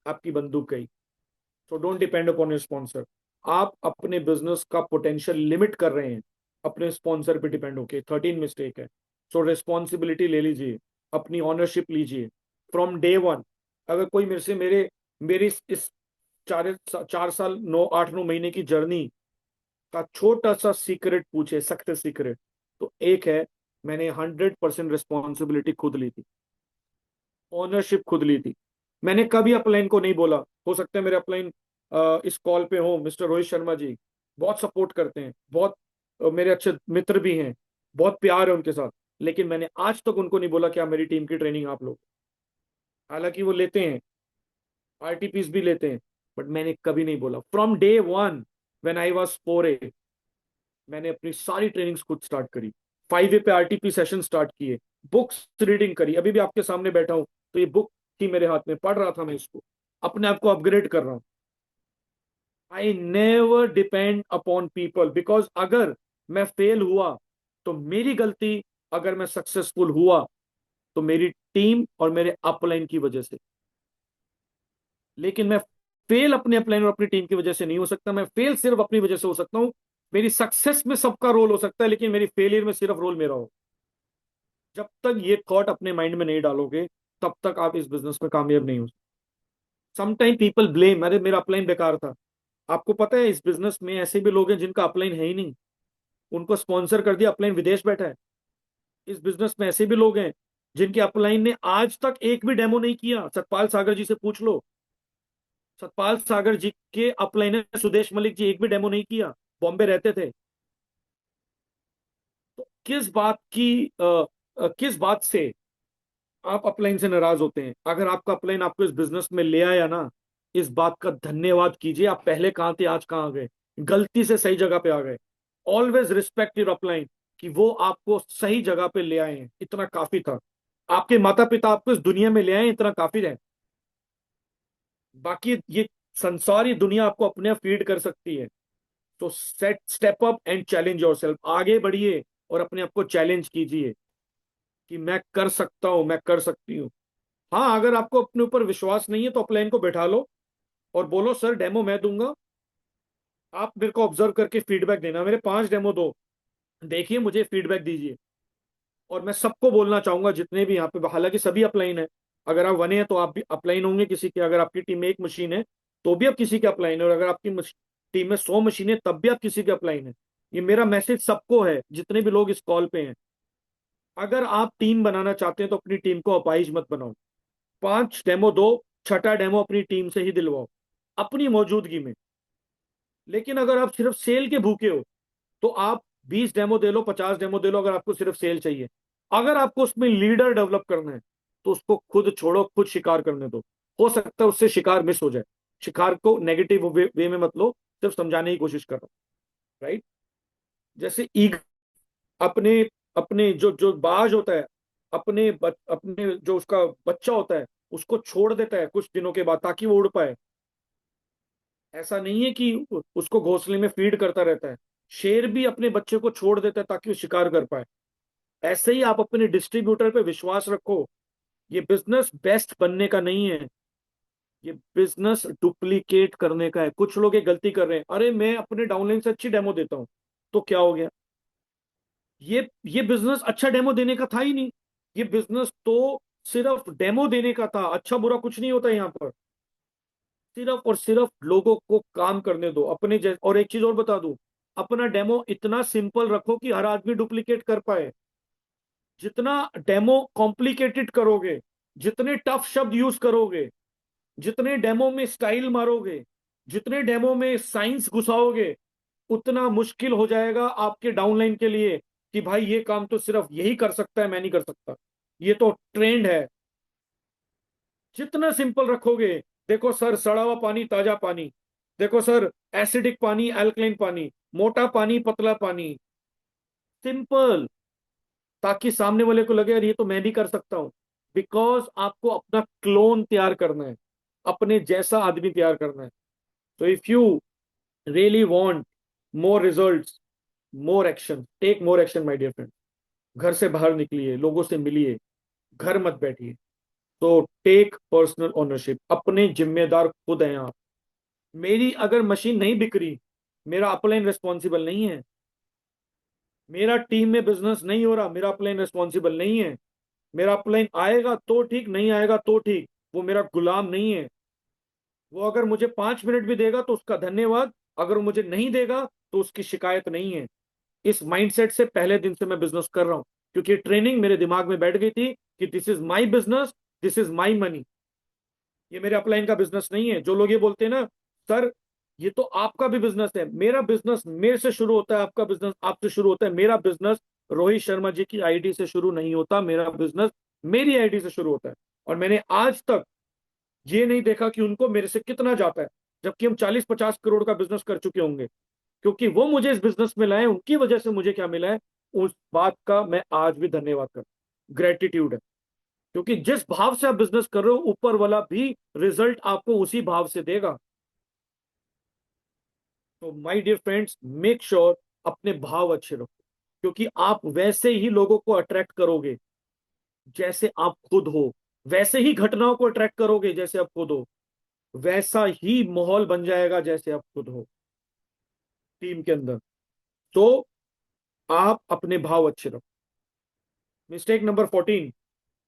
आपकी बंदूक गई। So don't depend upon your sponsor. आप अपने बिजनेस का पोटेंशियल लिमिट कर रहे हैं अपने स्पॉन्सर पे डिपेंड होके, 13 मिस्टेक है। सो रिस्पॉन्सिबिलिटी ले लीजिए, अपनी ऑनरशिप लीजिए फ्रॉम डे 1। अगर कोई मेरे से मेरे मेरी इस 4 साल 9 8 9 महीने की जर्नी का छोटा सा सीक्रेट पूछे, सख्त सीक्रेट, तो एक है, मैंने 100% रिस्पॉन्सिबिलिटी खुद ली थी, ओनरशिप खुद ली थी। मैंने कभी अपलाइन को नहीं बोला। हो सकता है मेरे अपलाइन इस कॉल पे हो, मिस्टर रोहित शर्मा जी बहुत सपोर्ट करते हैं, बहुत मेरे अच्छे मित्र भी हैं, बहुत प्यार है उनके साथ, लेकिन मैंने आज तक उनको नहीं बोला कि आप मेरी टीम की ट्रेनिंग आप लो। हालांकि वो लेते हैं, आरटीपीस भी लेते हैं, बट मैंने कभी नहीं बोला। From day 1 when I was 4A, मैंने अपनी सारी ट्रेनिंग्स खुद स्टार्ट करी, 5A पे आरटीपी सेशन स्टार्ट किए, बुक्स रीडिंग करी। अभी भी आपके सामने बैठा हूं तो ये बुक थी मेरे हाथ में, पढ़ रहा था मैं इसको, अपने आप को अपग्रेड कर रहा हूं। I never depend upon people, because अगर मैं फेल हुआ तो मेरी गलती, अगर मैं सक्सेसफुल हुआ तो मेरी टीम और मेरे अपलाइन की वजह से। लेकिन मैं फेल अपने अपलाइन और अपनी टीम की वजह से नहीं हो सकता। मैं फेल सिर्फ अपनी वजह से हो सकता हूं। मेरी सक्सेस में सबका रोल हो सकता है, लेकिन मेरी फेलियर में सिर्फ रोल मेरा हो। जब तक ये थॉट अपने माइंड में नहीं डालोगे, तब तक आप इस बिजनेस में कामयाब नहीं हो। समटाइम पीपल ब्लेम, अरे मेरा अपलाइन बेकार था। आपको पता है इस बिजनेस में ऐसे भी लोग हैं जिनका अपलाइन है ही नहीं, उनको स्पॉन्सर कर दिया, अपलाइन विदेश बैठा है। इस बिजनेस में ऐसे भी लोग हैं जिनके अपलाइन ने आज तक एक भी डेमो नहीं किया। सतपाल सागर जी से पूछ लो। सतपाल सागर जी के अपलाइनर सुदेश मलिक जी एक भी डेमो नहीं किया, बॉम्बे रहते थे। तो किस बात से आप अपलाइन से नाराज होते हैं? अगर आपका अपलाइन आपको इस बिजनेस में ले आया ना, इस बात का धन्यवाद कीजिए। आप पहले कहां थे, आज कहां आ गए। गलती से सही जगह पे आ गए। ऑलवेज रिस्पेक्ट योर अपलाइन, कि वो आपको सही जगह पे ले आए हैं, इतना काफी था। आपके माता पिता आपको इस दुनिया में ले आए, इतना काफी है। बाकी ये संसार, ये दुनिया आपको अपने आप फीड कर सकती है। तो set step up and challenge yourself, आगे बढ़िए और अपने आप को चैलेंज कीजिए कि मैं कर सकता हूं, मैं कर सकती हूँ। हाँ, अगर आपको अपने ऊपर विश्वास नहीं है तो अपलाइन को बैठा लो और बोलो सर डेमो मैं दूंगा, आप मेरे को ऑब्जर्व करके फीडबैक देना। मेरे 5 डेमो दो, देखिए मुझे फीडबैक दीजिए। और मैं सबको बोलना चाहूंगा जितने भी यहाँ पे, हालांकि सभी अपलाइन है। अगर आप वन है तो आप भी अपलाइन होंगे किसी के। अगर आपकी टीम में एक मशीन है तो भी आप किसी के अपलाइन है। और अगर आपकी टीम में 100 मशीन है तब भी आप किसी के अपलाइन है। ये मेरा मैसेज सबको है, जितने भी लोग इस कॉल पे हैं। अगर आप टीम बनाना चाहते हैं तो अपनी टीम को अपाहिज मत बनाओ। 5 डेमो दो, छठा डेमो अपनी टीम से ही दिलवाओ, अपनी मौजूदगी में। लेकिन अगर आप सिर्फ सेल के भूखे हो तो आप 20 डेमो दे लो, 50 डेमो दे लो, अगर आपको सिर्फ सेल चाहिए। अगर आपको उसमें लीडर डेवलप करना है तो उसको खुद छोड़ो, खुद शिकार करने दो। हो सकता है उससे शिकार मिस हो जाए। शिकार को नेगेटिव वे में मत लो, सिर्फ समझाने की कोशिश कर रहा हूं। राइट? जैसे ईग अपने अपने जो जो बाज होता है, अपने जो उसका बच्चा होता है, उसको छोड़ देता है कुछ दिनों के बाद ताकि वो उड़ पाए। ऐसा नहीं है कि उसको घोंसले में फीड करता रहता है। शेर भी अपने बच्चे को छोड़ देता है ताकि वो शिकार कर पाए। ऐसे ही आप अपने डिस्ट्रीब्यूटर पे विश्वास रखो। ये बिजनेस बेस्ट बनने का नहीं है, ये बिजनेस डुप्लीकेट करने का है। कुछ लोग ये गलती कर रहे हैं, अरे मैं अपने डाउनलाइन से अच्छी डेमो देता हूं तो क्या हो गया। ये बिजनेस अच्छा डेमो देने का था ही नहीं। ये बिजनेस तो सिर्फ डेमो देने का था। अच्छा बुरा कुछ नहीं होता यहाँ पर। सिर्फ और सिर्फ लोगों को काम करने दो अपने जैसे। और एक चीज और बता दूं, अपना डेमो इतना सिंपल रखो कि हर आदमी डुप्लीकेट कर पाए। जितना डेमो कॉम्प्लिकेटेड करोगे, जितने टफ शब्द यूज करोगे, जितने डेमो में स्टाइल मारोगे, जितने डेमो में साइंस घुसाओगे, उतना मुश्किल हो जाएगा आपके डाउनलाइन के लिए कि भाई ये काम तो सिर्फ यही कर सकता है, मैं नहीं कर सकता, ये तो ट्रेंड है। जितना सिंपल रखोगे, देखो सर सड़ा हुआ पानी, ताजा पानी, देखो सर एसिडिक पानी, अल्कलाइन पानी, मोटा पानी, पतला पानी, सिंपल। ताकि सामने वाले को लगे यार ये तो मैं भी कर सकता हूं। बिकॉज आपको अपना क्लोन तैयार करना है, अपने जैसा आदमी तैयार करना है। तो if you really want more results, more action, take more action my dear friend. घर से बाहर निकलिए, लोगों से मिलिए, घर मत बैठिए। तो टेक पर्सनल ओनरशिप, अपने जिम्मेदार खुद हैं आप। मेरी अगर मशीन नहीं बिक रही, मेरा अपलाइन रिस्पॉन्सिबल नहीं है। मेरा टीम में बिजनेस नहीं हो रहा, मेरा अपलाइन रिस्पॉन्सिबल नहीं है। मेरा अपलाइन आएगा तो ठीक, नहीं आएगा तो ठीक, वो मेरा गुलाम नहीं है। वो अगर मुझे 5 मिनट भी देगा तो उसका धन्यवाद, अगर वो मुझे नहीं देगा तो उसकी शिकायत नहीं है। इस माइंडसेट से पहले दिन से मैं बिजनेस कर रहा हूं, क्योंकि ट्रेनिंग मेरे दिमाग में बैठ गई थी कि this is my business, this is my money. ये मेरे अपलाइन का बिजनेस नहीं है। जो लोग ये बोलते हैं ना, सर ये तो आपका भी बिजनेस है, मेरा बिजनेस मेरे से शुरू होता है, आपका बिजनेस आपसे शुरू होता है। मेरा बिजनेस रोहित शर्मा जी की आईडी से शुरू नहीं होता, मेरा बिजनेस मेरी आईडी से शुरू होता है। और मैंने आज तक ये नहीं देखा कि उनको मेरे से कितना जाता है, जबकि हम 40-50 करोड़ का बिजनेस कर चुके होंगे। क्योंकि वो मुझे इस बिजनेस में लाए, उनकी वजह से मुझे क्या मिला है, उस बात का मैं आज भी धन्यवाद कर, ग्रेटिट्यूड है। क्योंकि जिस भाव से आप बिजनेस कर रहे हो, ऊपर वाला भी रिजल्ट आपको उसी भाव से देगा। तो my dear friends, make sure अपने भाव अच्छे रखो। क्योंकि आप वैसे ही लोगों को अट्रैक्ट करोगे जैसे आप खुद हो, वैसे ही घटनाओं को अट्रैक्ट करोगे जैसे आप खुद हो, वैसा ही माहौल बन जाएगा जैसे आप खुद हो टीम के अंदर। तो आप अपने भाव अच्छे रखो। Mistake number 14,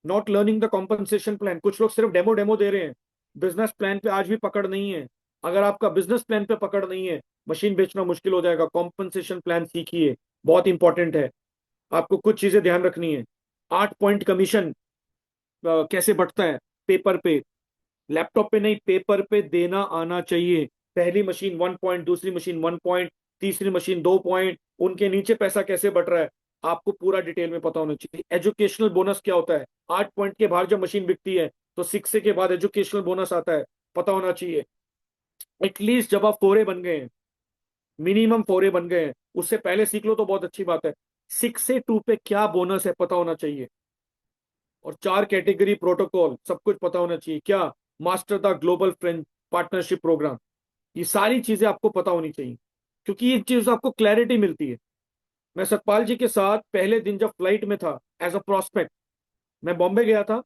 not learning the compensation plan. कुछ लोग सिर्फ डेमो डेमो दे रहे हैं, बिजनेस प्लान पे आज भी पकड़ नहीं है। अगर आपका बिजनेस प्लान पे पकड़ नहीं है, मशीन बेचना मुश्किल हो जाएगा। कॉम्पनसेशन प्लान सीखिए, बहुत इंपॉर्टेंट है। आपको कुछ चीजें ध्यान रखनी है। 8 पॉइंट कमीशन कैसे बढ़ता है? पेपर पे, लैपटॉप पे नहीं, पेपर पे देना आना चाहिए। पहली मशीन 1 पॉइंट, दूसरी मशीन 1 पॉइंट, तीसरी मशीन 2 पॉइंट, उनके नीचे पैसा कैसे बढ़ रहा है, आपको पूरा डिटेल में पता होना चाहिए। एजुकेशनल बोनस क्या होता है? 8 पॉइंट के बाहर जब मशीन बिकती है तो 6 के बाद एजुकेशनल बोनस आता है, पता होना चाहिए। एटलीस्ट जब आप 4A बन गए हैं, मिनिमम 4A बन गए हैं, उससे पहले सीख लो तो बहुत अच्छी बात है। 6 से 2 पे क्या बोनस है पता होना चाहिए। और 4 कैटेगरी प्रोटोकॉल सब कुछ पता होना चाहिए। क्या? Master the global friend partnership program, ये सारी चीजें आपको पता होनी चाहिए, क्योंकि ये चीज आपको क्लैरिटी मिलती है। मैं सतपाल जी के साथ पहले दिन जब फ्लाइट में था एज अ प्रोस्पेक्ट, मैं बॉम्बे गया था,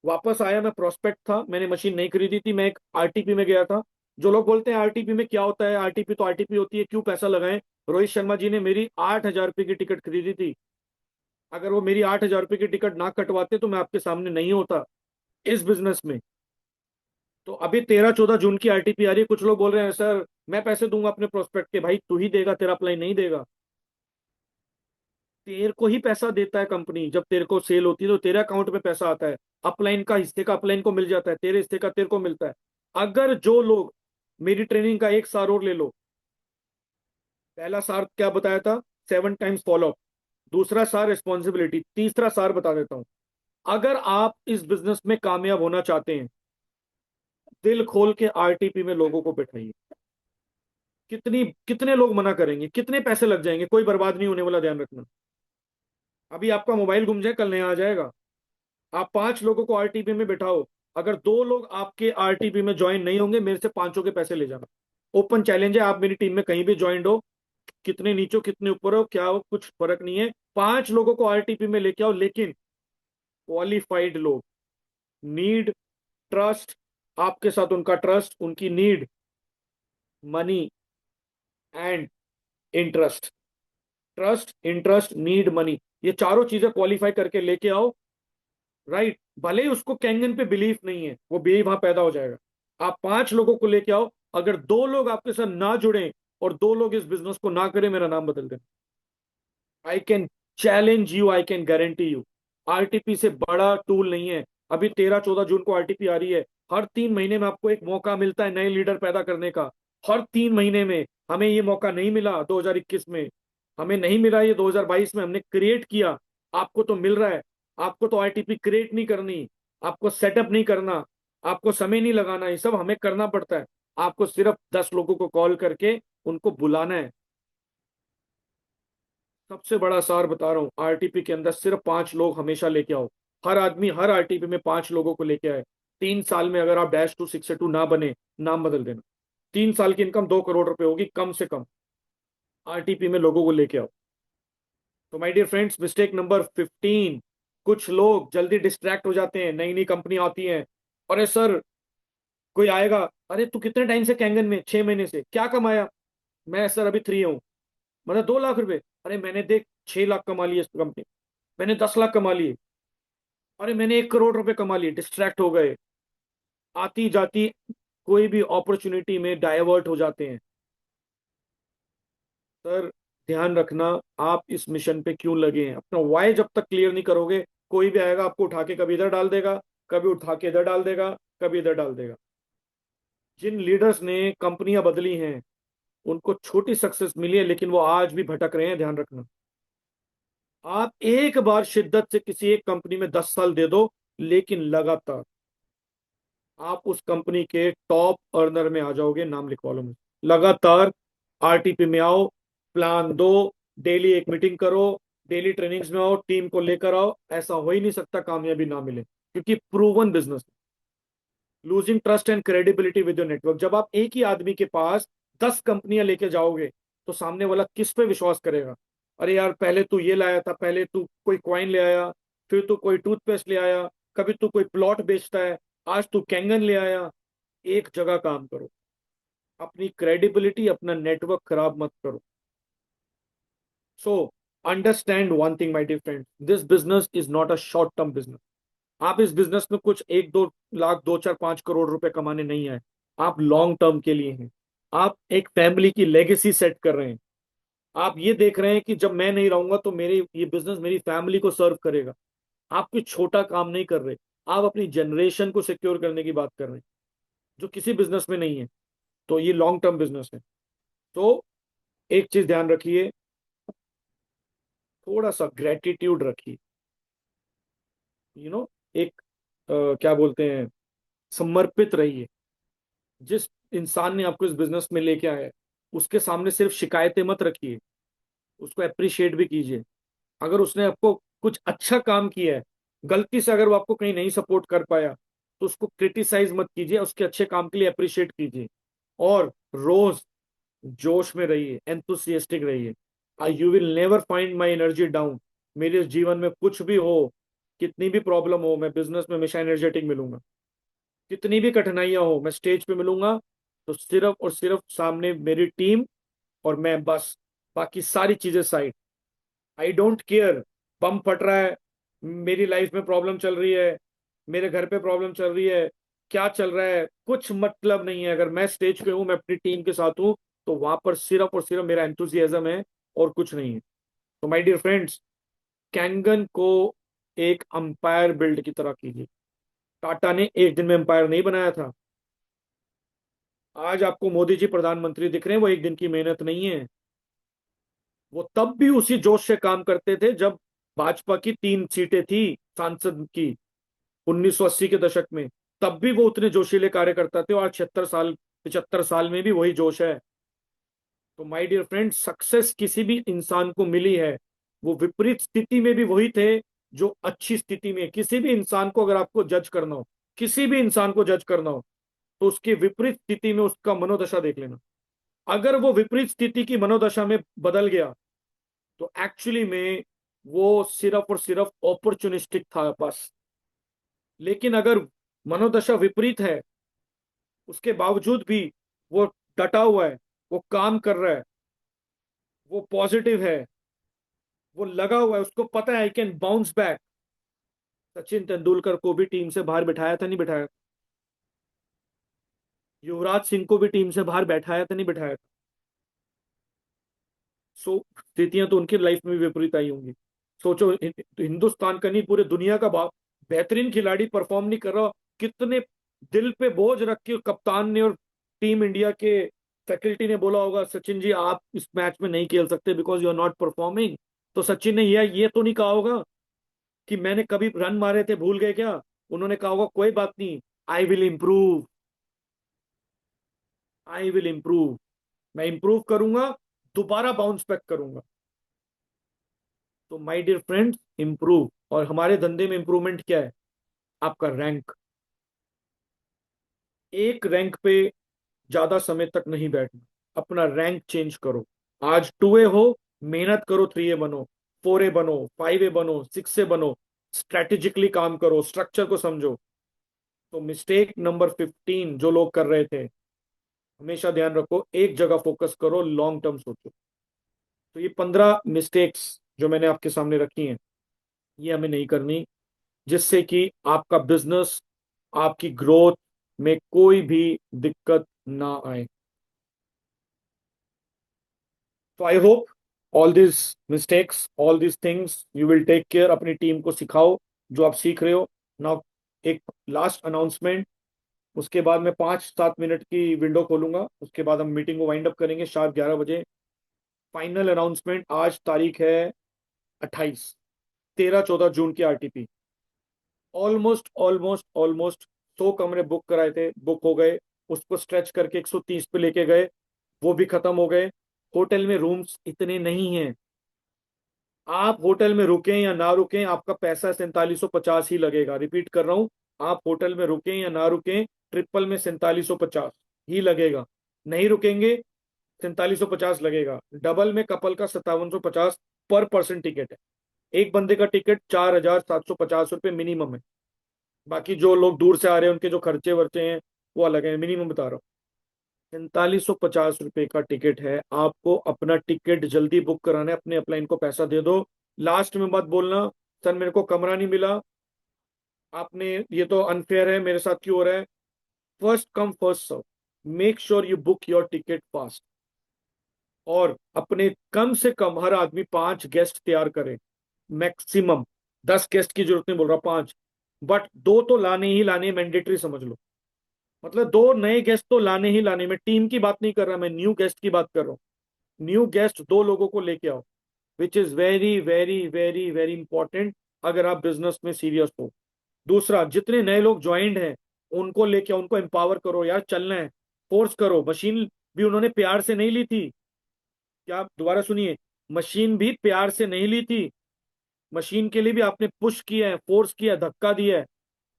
वापस आया, मैं प्रोस्पेक्ट था, मैंने मशीन नहीं खरीदी थी, मैं एक आरटीपी में गया था। जो लोग बोलते हैं आरटीपी में क्या होता है, आरटीपी तो आरटीपी होती है, क्यों पैसा लगाएं। रोहित शर्मा जी ने मेरी 8,000 रुपये की टिकट खरीदी थी। अगर वो मेरी 8,000 रुपये की टिकट ना कटवाते तो मैं आपके सामने नहीं होता इस बिजनेस में। तो अभी 13-14 जून की आरटीपी आ रही है। कुछ लोग बोल रहे हैं सर मैं पैसे दूंगा अपने प्रोस्पेक्ट के। भाई तू ही देगा, तेरा अप्लाई नहीं देगा। तेरे को ही पैसा देता है कंपनी, जब तेरे को सेल होती है तो तेरे अकाउंट में पैसा आता है। अपलाइन का हिस्से का अपलाइन को मिल जाता है, तेरे हिस्से का तेरे को मिलता है। अगर जो लोग, मेरी ट्रेनिंग का एक सार और ले लो। पहला सार क्या बताया था? 7 टाइम्स फॉलो। दूसरा सार रिस्पॉन्सिबिलिटी। तीसरा सार बता देता हूं। अगर आप इस बिजनेस में कामयाब होना चाहते हैं, दिल खोल के आरटीपी में लोगों को बैठाइए। कितनी कितने लोग मना करेंगे, कितने पैसे लग जाएंगे, कोई बर्बाद नहीं होने वाला, ध्यान रखना। अभी आपका मोबाइल गुम जाए, कल नया आ जाएगा। आप 5 लोगों को आरटीपी में बिठाओ, अगर 2 लोग आपके आरटीपी में ज्वाइन नहीं होंगे, मेरे से पांचों के पैसे ले जाना। ओपन चैलेंज है, आप मेरी टीम में कहीं भी ज्वाइन हो, कितने नीचे हो कितने ऊपर हो क्या हो कुछ फर्क नहीं है, 5 लोगों को आरटीपी में लेके आओ, लेकिन क्वालिफाइड लोग। नीड, ट्रस्ट, आपके साथ उनका ट्रस्ट, उनकी need, money and interest. Trust, interest, need, money, ये चारों चीजें क्वालिफाई करके लेके आओ। राइट? भले ही उसको कैंगन पे बिलीफ नहीं है, वो भी वहां पैदा हो जाएगा। आप 5 लोगों को लेके आओ, अगर 2 लोग आपके साथ ना जुड़े और 2 लोग इस बिजनेस को ना करें, मेरा नाम बदल देना। I can challenge you, I can guarantee you, RTP से बड़ा टूल नहीं है। अभी 13-14 जून को आरटीपी आ रही है। हर 3 महीने में आपको एक मौका मिलता है नए लीडर पैदा करने का। हर 3 महीने में। हमें ये मौका नहीं मिला 2021 में, हमें नहीं मिला ये 2022 में, हमने क्रिएट किया। आपको तो मिल रहा है। आपको तो आरटीपी क्रिएट नहीं करनी, आपको सेटअप नहीं करना, आपको समय नहीं लगाना, ये सब हमें करना पड़ता है। आपको सिर्फ 10 लोगों को कॉल करके उनको बुलाना है। सबसे बड़ा सार बता रहा हूं, आरटीपी के अंदर सिर्फ 5 लोग हमेशा लेके आओ। हर आदमी हर आरटीपी में 5 लोगों को लेके आए। 3 साल में अगर आप -2 6 से 2 ना बने, नाम बदल देना। 3 साल की इनकम 2 करोड़ रुपए होगी कम से कम। आरटीपी में लोगों को लेके आओ। तो my dear friends, mistake number 15, कुछ लोग जल्दी डिस्ट्रैक्ट हो जाते हैं। नई नई कंपनी आती है, अरे सर कोई आएगा, अरे तू कितने टाइम से कैंगन में? 6 महीने से, क्या कमाया? मैं सर अभी 3 हूँ। मतलब 2 लाख रुपए? अरे मैंने देख 6 लाख कमा लिए इस कंपनी, मैंने 10 लाख कमा लिए, अरे मैंने 1 करोड़ रुपए कमा लिए। डिस्ट्रैक्ट हो गए, आती जाती कोई भी अपॉर्चुनिटी में डाइवर्ट हो जाते हैं। सर ध्यान रखना, आप इस मिशन पे क्यों लगे हैं, अपना वाई जब तक क्लियर नहीं करोगे, कोई भी आएगा आपको उठा के कभी इधर डाल देगा, कभी उठा के इधर डाल देगा, कभी इधर डाल देगा। जिन लीडर्स ने कंपनियां बदली हैं, उनको छोटी सक्सेस मिली है, लेकिन वो आज भी भटक रहे हैं, ध्यान रखना। आप एक बार शिद्दत से किसी एक कंपनी में 10 साल दे दो, लेकिन लगातार, आप उस कंपनी के टॉप अर्नर में आ जाओगे, नाम लिखवा लो मुझे। लगातार आरटीपी में आओ, प्लान दो, डेली एक मीटिंग करो, डेली ट्रेनिंग्स में आओ, टीम को लेकर आओ। ऐसा हो ही नहीं सकता कामयाबी ना मिले, क्योंकि proven business. Losing trust and credibility with your network. जब आप एक ही आदमी के पास 10 कंपनियां लेके जाओगे, तो सामने वाला किस पे विश्वास करेगा? अरे यार पहले तू ये लाया था, पहले तू कोई कॉइन ले आया, फिर तू कोई टूथपेस्ट ले आया, कभी तू कोई प्लॉट बेचता है, आज तू कैंगन ले आया। एक जगह काम करो, अपनी क्रेडिबिलिटी, अपना नेटवर्क खराब मत करो। So understand one thing my dear friend, this business is not a short term business. आप इस बिजनेस में कुछ 1-2 लाख, 2-4-5 करोड़ रुपए कमाने नहीं आए। आप लॉन्ग टर्म के लिए हैं। आप एक फैमिली की लेगेसी सेट कर रहे हैं। आप ये देख रहे हैं कि जब मैं नहीं रहूंगा तो मेरे ये बिजनेस मेरी फैमिली को सर्व करेगा। आप कोई छोटा काम नहीं कर रहे, आप अपनी जनरेशन को सिक्योर करने की बात कर रहे हैं, जो किसी बिजनेस में नहीं है। तो ये लॉन्ग टर्म बिजनेस है। तो एक चीज ध्यान रखिए, थोड़ा सा ग्रेटिट्यूड रखिए। यू नो एक क्या बोलते हैं, समर्पित रहिए। जिस इंसान ने आपको इस बिजनेस में लेके आया है, उसके सामने सिर्फ शिकायतें मत रखिए, उसको अप्रिशिएट भी कीजिए। अगर उसने आपको कुछ अच्छा काम किया है, गलती से अगर वो आपको कहीं नहीं सपोर्ट कर पाया, तो उसको क्रिटिसाइज मत कीजिए, उसके अच्छे काम के लिए अप्रिशिएट कीजिए। और रोज जोश में रहिए, एंथुसियास्टिक रहिए। I you will never find my energy down. मेरे इस जीवन में कुछ भी हो, कितनी भी प्रॉब्लम हो, मैं बिजनेस में हमेशा एनर्जेटिक मिलूंगा। कितनी भी कठिनाइयां हो, मैं स्टेज पे मिलूंगा तो सिर्फ और सिर्फ सामने मेरी टीम और मैं, बस। बाकी सारी चीजें साइड। आई डोंट केयर, बम फट रहा है, मेरी लाइफ में प्रॉब्लम चल रही है, मेरे घर पे प्रॉब्लम चल रही है, क्या चल रहा है, कुछ मतलब नहीं है। अगर मैं स्टेज पे हूं, मैं अपनी टीम के साथ हूं, तो वहां पर सिर्फ और सिर्फ मेरा एंथुजियाज्म है, और कुछ नहीं है। तो माय डियर फ्रेंड्स, कैंगन को एक अंपायर बिल्ड की तरह कीजिए। टाटा ने एक दिन में अंपायर नहीं बनाया था। आज आपको मोदी जी प्रधानमंत्री दिख रहे हैं, वो एक दिन की मेहनत नहीं है। वो तब भी उसी जोश से काम करते थे जब भाजपा की 3 सीटें थी सांसद की, 1980 के दशक में। तब भी वो उतने जोशीले कार्यकर्ता थे, और आज 76 साल, 75 साल में भी वही जोश है। तो माय डियर फ्रेंड, सक्सेस किसी भी इंसान को मिली है, वो विपरीत स्थिति में भी वही थे जो अच्छी स्थिति में है। किसी भी इंसान को अगर आपको जज करना हो, किसी भी इंसान को जज करना हो, तो उसकी विपरीत स्थिति में उसका मनोदशा देख लेना। अगर वो विपरीत स्थिति की मनोदशा में बदल गया, तो एक्चुअली में वो सिर्फ और सिर्फ अपॉर्चुनिस्टिक था बस। लेकिन अगर मनोदशा विपरीत है, उसके बावजूद भी वो डटा हुआ है, वो काम कर रहा है, वो पॉजिटिव है, वो लगा हुआ है, उसको पता है I can bounce back. Sachin Tendulkar को भी टीम से बाहर बिठाया था, नहीं बिठाया? युवराज सिंह को भी टीम से बाहर बैठाया था, नहीं बिठाया? सो स्थितियां तो उनकी लाइफ में भी विपरीत आई होंगी। सोचो, हिंदुस्तान का नहीं, पूरे दुनिया का बेहतरीन खिलाड़ी परफॉर्म नहीं कर रहा, कितने दिल पे बोझ रख के कप्तान ने और टीम इंडिया के फैकल्टी ने बोला होगा, सचिन जी आप इस मैच में नहीं खेल सकते because you are not performing. तो सचिन ने ये तो नहीं कहा होगा कि मैंने कभी रन मारे थे भूल गए क्या। उन्होंने कहा होगा कोई बात नहीं, I will improve, I will improve. मैं इंप्रूव करूंगा, दोबारा बाउंस बैक करूंगा। तो माय डियर फ्रेंड्स, इंप्रूव। और हमारे धंधे में इंप्रूवमेंट क्या है? आपका रैंक। एक रैंक पे ज्यादा समय तक नहीं बैठना, अपना रैंक चेंज करो। आज 2A हो, मेहनत करो, 3A बनो, 4A बनो, 5A बनो, 6A बनो। स्ट्रेटेजिकली काम करो, स्ट्रक्चर को समझो। तो मिस्टेक नंबर 15 जो लोग कर रहे थे, हमेशा ध्यान रखो, एक जगह फोकस करो, लॉन्ग टर्म सोचो। तो ये 15 मिस्टेक्स जो मैंने आपके सामने रखी हैं, ये हमें नहीं करनी, जिससे कि आपका बिजनेस, आपकी ग्रोथ में कोई भी दिक्कत ना आए। तो I hope all this mistakes, all this things you will take care, अपनी टीम को सिखाओ जो आप सीख रहे हो। नाउ एक लास्ट अनाउंसमेंट, उसके बाद मैं 5-7 मिनट की विंडो खोलूंगा, उसके बाद हम मीटिंग को वाइंड अप करेंगे शार्प 11 बजे। फाइनल अनाउंसमेंट, आज तारीख है 28, 13-14 जून की आरटीपी। ऑलमोस्ट ऑलमोस्ट ऑलमोस्ट 100 कमरे बुक कराए थे, बुक हो गए। उसको स्ट्रेच करके 130 पे लेके गए, वो भी खत्म हो गए। होटल में रूम्स इतने नहीं हैं। आप होटल में रुकें या ना रुकें, आपका पैसा 4750 ही लगेगा। रिपीट कर रहा हूं, आप होटल में रुकें या ना रुकें, ट्रिपल में 4750 ही लगेगा। नहीं रुकेंगे, 4750 लगेगा। डबल में कपल का 5750, पर पर्सन टिकट है। एक बंदे का टिकट 4,750 रुपये मिनिमम है। बाकी जो लोग दूर से आ रहे हैं उनके जो खर्चे वर्चे हैं वो अलग है, मिनिमम बता रहा हूँ। 4550 रुपये का टिकट है। आपको अपना टिकट जल्दी बुक कराना है, अपने अपलाइन को पैसा दे दो। लास्ट में मत बोलना सर मेरे को कमरा नहीं मिला, आपने, ये तो अनफेयर है, मेरे साथ क्यों हो रहा है। First come first serve. Make sure you book your ticket fast. और अपने कम से कम हर आदमी 5 गेस्ट तैयार करें, मैक्सिमम। 10 गेस्ट की जरूरत नहीं बोल रहा, 5। बट दो तो लाने ही लाने, मैंडेटरी समझ लो। मतलब 2 नए गेस्ट तो लाने ही लाने। मैं टीम की बात नहीं कर रहा, मैं न्यू गेस्ट की बात कर रहा हूँ। न्यू गेस्ट 2 लोगों को लेके आओ, which is very very very very important अगर आप बिजनेस में सीरियस हो। दूसरा, जितने नए लोग ज्वाइंट हैं उनको लेके आओ, उनको एम्पावर करो, यार चलना है, फोर्स करो। मशीन भी उन्होंने प्यार से नहीं ली थी। क्या आप दोबारा सुनिए, मशीन भी प्यार से नहीं ली थी। मशीन के लिए भी आपने पुश किया है, फोर्स किया है, धक्का दिया है,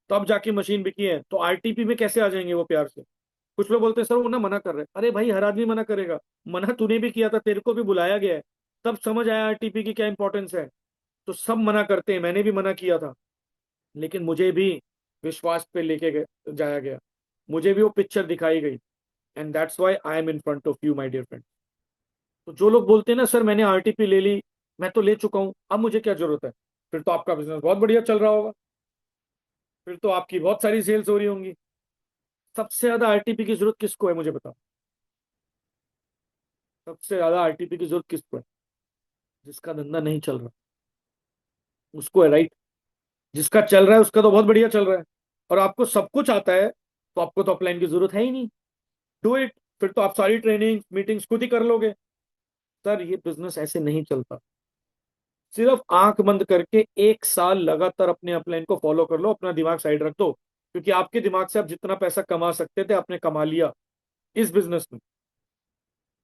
तब जाके मशीन बिकी है। तो आरटीपी में कैसे आ जाएंगे वो प्यार से। कुछ लोग बोलते हैं सर वो ना मना कर रहे हैं। अरे भाई हर आदमी मना करेगा। मना तूने भी किया था, तेरे को भी बुलाया गया है, तब समझ आया आरटीपी की क्या इंपॉर्टेंस है। तो सब मना करते हैं, मैंने भी मना किया था, लेकिन मुझे भी विश्वास पे जाया गया। मुझे भी वो पिक्चर दिखाई गई। And that's why I am in front of you my dear friend. तो जो लोग बोलते हैं ना सर मैंने आरटीपी ले ली, मैं तो ले चुका हूं, अब मुझे क्या जरूरत है, फिर तो आपका बिजनेस बहुत बढ़िया चल रहा होगा, फिर तो आपकी बहुत सारी सेल्स हो रही होंगी। सबसे ज्यादा आरटीपी की जरूरत किसको है मुझे बताओ। सबसे ज्यादा आरटीपी की जरूरत किसको है। जिसका धंधा नहीं चल रहा उसको है, राइट। जिसका चल रहा है उसका तो बहुत बढ़िया चल रहा है, और आपको सब कुछ आता है, तो आपको तो अपलाइन की जरूरत है ही नहीं। Do it. फिर तो आप सारी ट्रेनिंग मीटिंग्स खुद ही कर लोगे। सर ये बिजनेस ऐसे नहीं चलता। सिर्फ आंख बंद करके 1 साल लगातार अपने अपलाइन को फॉलो कर लो, अपना दिमाग साइड रख दो, क्योंकि आपके दिमाग से आप जितना पैसा कमा सकते थे आपने कमा लिया इस बिजनेस में।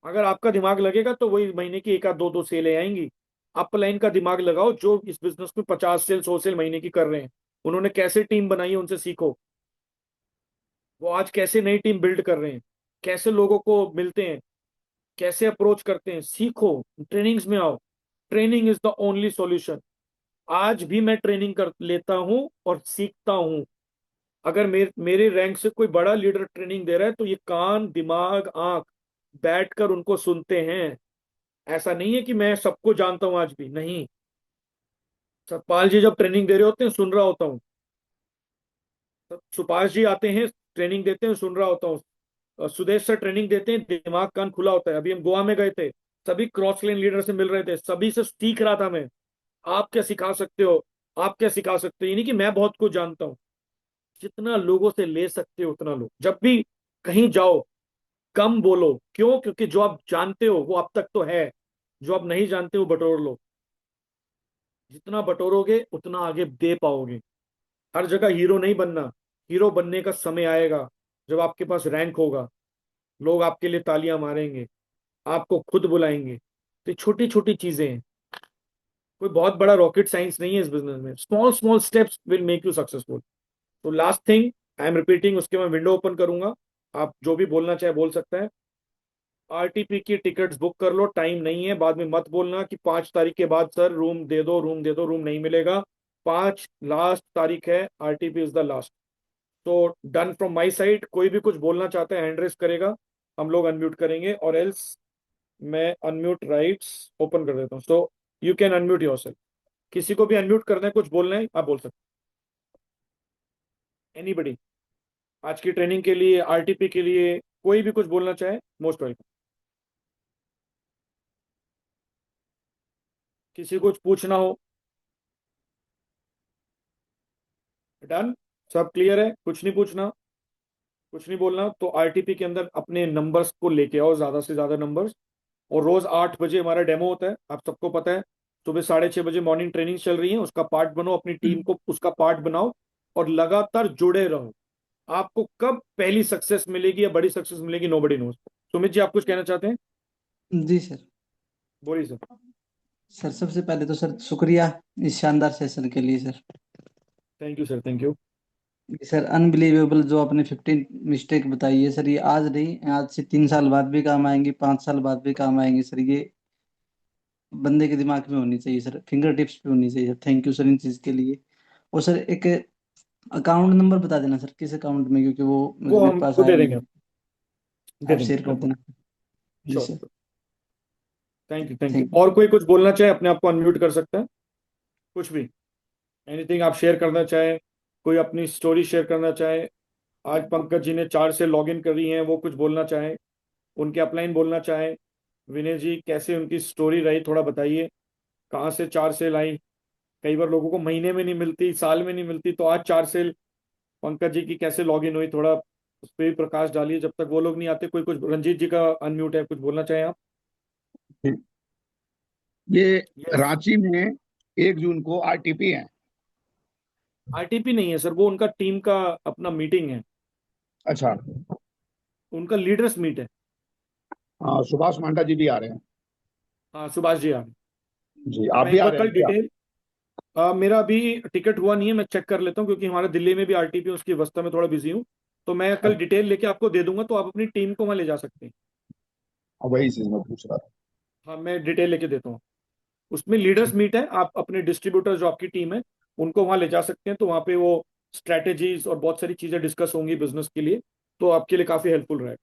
अगर आपका दिमाग लगेगा तो वही महीने की 1 आध 2 2 सेलें आएंगी। अपलाइन का दिमाग लगाओ, जो इस बिजनेस में 50 सेल 100 सेल महीने की कर रहे हैं, उन्होंने कैसे टीम बनाई है उनसे सीखो। वो आज कैसे नई टीम बिल्ड कर रहे हैं, कैसे लोगों को मिलते हैं, कैसे अप्रोच करते हैं, सीखो। ट्रेनिंग्स में आओ। Training is the only solution. आज भी मैं ट्रेनिंग कर लेता हूं और सीखता हूं। अगर मेरे रैंक से कोई बड़ा लीडर ट्रेनिंग दे रहा है तो ये कान दिमाग आंख बैठकर उनको सुनते हैं। ऐसा नहीं है कि मैं सबको जानता हूं, आज भी नहीं। सतपाल जी जब ट्रेनिंग दे रहे होते हैं सुन रहा होता हूँ। सुभाष जी आते हैं ट्रेनिंग देते हैं, सुन रहा होता हूँ। सुदेश सर ट्रेनिंग देते हैं, दिमाग कान खुला होता है। अभी हम गोवा में गए थे, सभी क्रॉस लाइन लीडर से मिल रहे थे, सभी से सीख रहा था मैं। आप क्या सिखा सकते हो, आप क्या सिखा सकते हो, ये नहीं कि मैं बहुत कुछ जानता हूँ। जितना लोगों से ले सकते हो उतना लो। जब भी कहीं जाओ कम बोलो, क्यों, क्योंकि जो आप जानते हो वो अब तक तो है, जो आप नहीं जानते हो बटोर लो। जितना बटोरोगे उतना आगे दे पाओगे। हर जगह हीरो नहीं बनना। हीरो बनने का समय आएगा जब आपके पास रैंक होगा, लोग आपके लिए तालियां मारेंगे, आपको खुद बुलाएंगे। तो छोटी छोटी चीजें हैं, कोई बहुत बड़ा रॉकेट साइंस नहीं है इस बिजनेस में। Small small steps will make you successful. तो last thing I am repeating, उसके मैं विंडो ओपन करूंगा, आप जो भी बोलना चाहे बोल सकते हैं। आरटीपी की टिकट्स बुक कर लो, टाइम नहीं है। बाद में मत बोलना कि 5 तारीख के बाद सर रूम दे दो, रूम दे दो, रूम नहीं मिलेगा। 5 लास्ट तारीख है, आरटीपी इज द लास्ट। तो डन फ्रॉम माई साइड। कोई भी कुछ बोलना चाहता है हैंड रेस करेगा, हम लोग अनम्यूट करेंगे, और एल्स मैं अनम्यूट राइट्स ओपन कर देता हूँ। So you can unmute yourself. किसी को भी अनम्यूट करना है, कुछ बोलना है, आप बोल सकते हैं। एनीबडी आज की ट्रेनिंग के लिए, आरटीपी के लिए, कोई भी कुछ बोलना चाहे, मोस्ट वेलकम। किसी को कुछ पूछना हो। डन। सब क्लियर है, कुछ नहीं पूछना, कुछ नहीं बोलना। तो आरटीपी के अंदर अपने नंबर्स को लेके आओ, ज्यादा से ज्यादा नंबर्स। और रोज 8 बजे हमारा डेमो होता है, आप सबको पता है। सुबह 6:30 बजे मॉर्निंग ट्रेनिंग चल रही है, उसका पार्ट बनो, अपनी टीम को उसका पार्ट बनाओ, और लगातार जुड़े रहो। आपको कब पहली सक्सेस मिलेगी या बड़ी सक्सेस मिलेगी, नो बडी नोज। सुमित जी आप कुछ कहना चाहते हैं। जी सर। बोलिए सर। सर सबसे पहले तो सर शुक्रिया इस शानदार सेशन के लिए sir. Thank you sir, thank you. Sir unbelievable जो आपने 15 मिस्टेक बताई है सर, ये आज नहीं, आज से 3 साल बाद भी काम आएंगी, 5 साल बाद भी काम आएंगी सर। ये बंदे के दिमाग में होनी चाहिए सर, फिंगर टिप्स पे होनी चाहिए सर। थैंक यू सर इन चीज के लिए। और सर एक अकाउंट नंबर बता देना सर, किस अकाउंट में, क्योंकि वो वो मेरे हम पास वो आया दे नहीं देंगे, है। दे आप देंगे, शेयर कर नो देना। प्रॉब्लम। जी sure. Sir. Thank you, thank you. Thank और कोई कुछ बोलना चाहे, अपने आप को अनम्यूट कर सकता है, कुछ भी, एनीथिंग आप शेयर करना चाहे, कोई अपनी स्टोरी शेयर करना चाहे। आज पंकज जी ने 4 से लॉग इन करी हैं, वो कुछ बोलना चाहे, उनके अपलाइन बोलना चाहे। विनय जी, कैसे उनकी स्टोरी रही, थोड़ा बताइए, कहाँ से 4 सेल आई। कई बार लोगों को महीने में नहीं मिलती, साल में नहीं मिलती, तो आज 4 सेल पंकज जी की कैसे लॉग इन हुई, थोड़ा उस पर भी प्रकाश डालिए जब तक वो लोग नहीं आते। कोई कुछ, रंजीत जी का अनम्यूट है, कुछ बोलना चाहें आप। है। ये यस। रांची में 1 जून को आरटीपी है। आरटीपी नहीं है सर, वो उनका टीम का अपना मीटिंग है, अच्छा। उनका लीडर्स मीट है। हाँ, सुभाष मांडा जी भी आ रहे हैं। हाँ, सुभाष जी आ रहे हैं। जी, तो आप मैं भी एक आ बार रहे कल हैं क्या? डिटेल, मेरा अभी टिकट हुआ नहीं है, मैं चेक कर लेता हूँ, क्योंकि हमारे दिल्ली में भी आरटीपी, उसकी व्यवस्था में थोड़ा बिजी हूँ। तो मैं कल अच्छा, डिटेल लेके आपको दे दूंगा, तो आप अपनी टीम को वहाँ ले जा सकते हैं। वही चीज मैं पूछ रहा था। हाँ, मैं डिटेल लेके देता हूँ। उसमें लीडर्स ठीक। मीट है, आप अपने डिस्ट्रीब्यूटर जो आपकी टीम है उनको वहाँ ले जा सकते हैं, तो वहाँ पे वो स्ट्रैटेजीज और बहुत सारी चीजें डिस्कस होंगी बिजनेस के लिए, तो आपके लिए काफी हेल्पफुल रहेगा।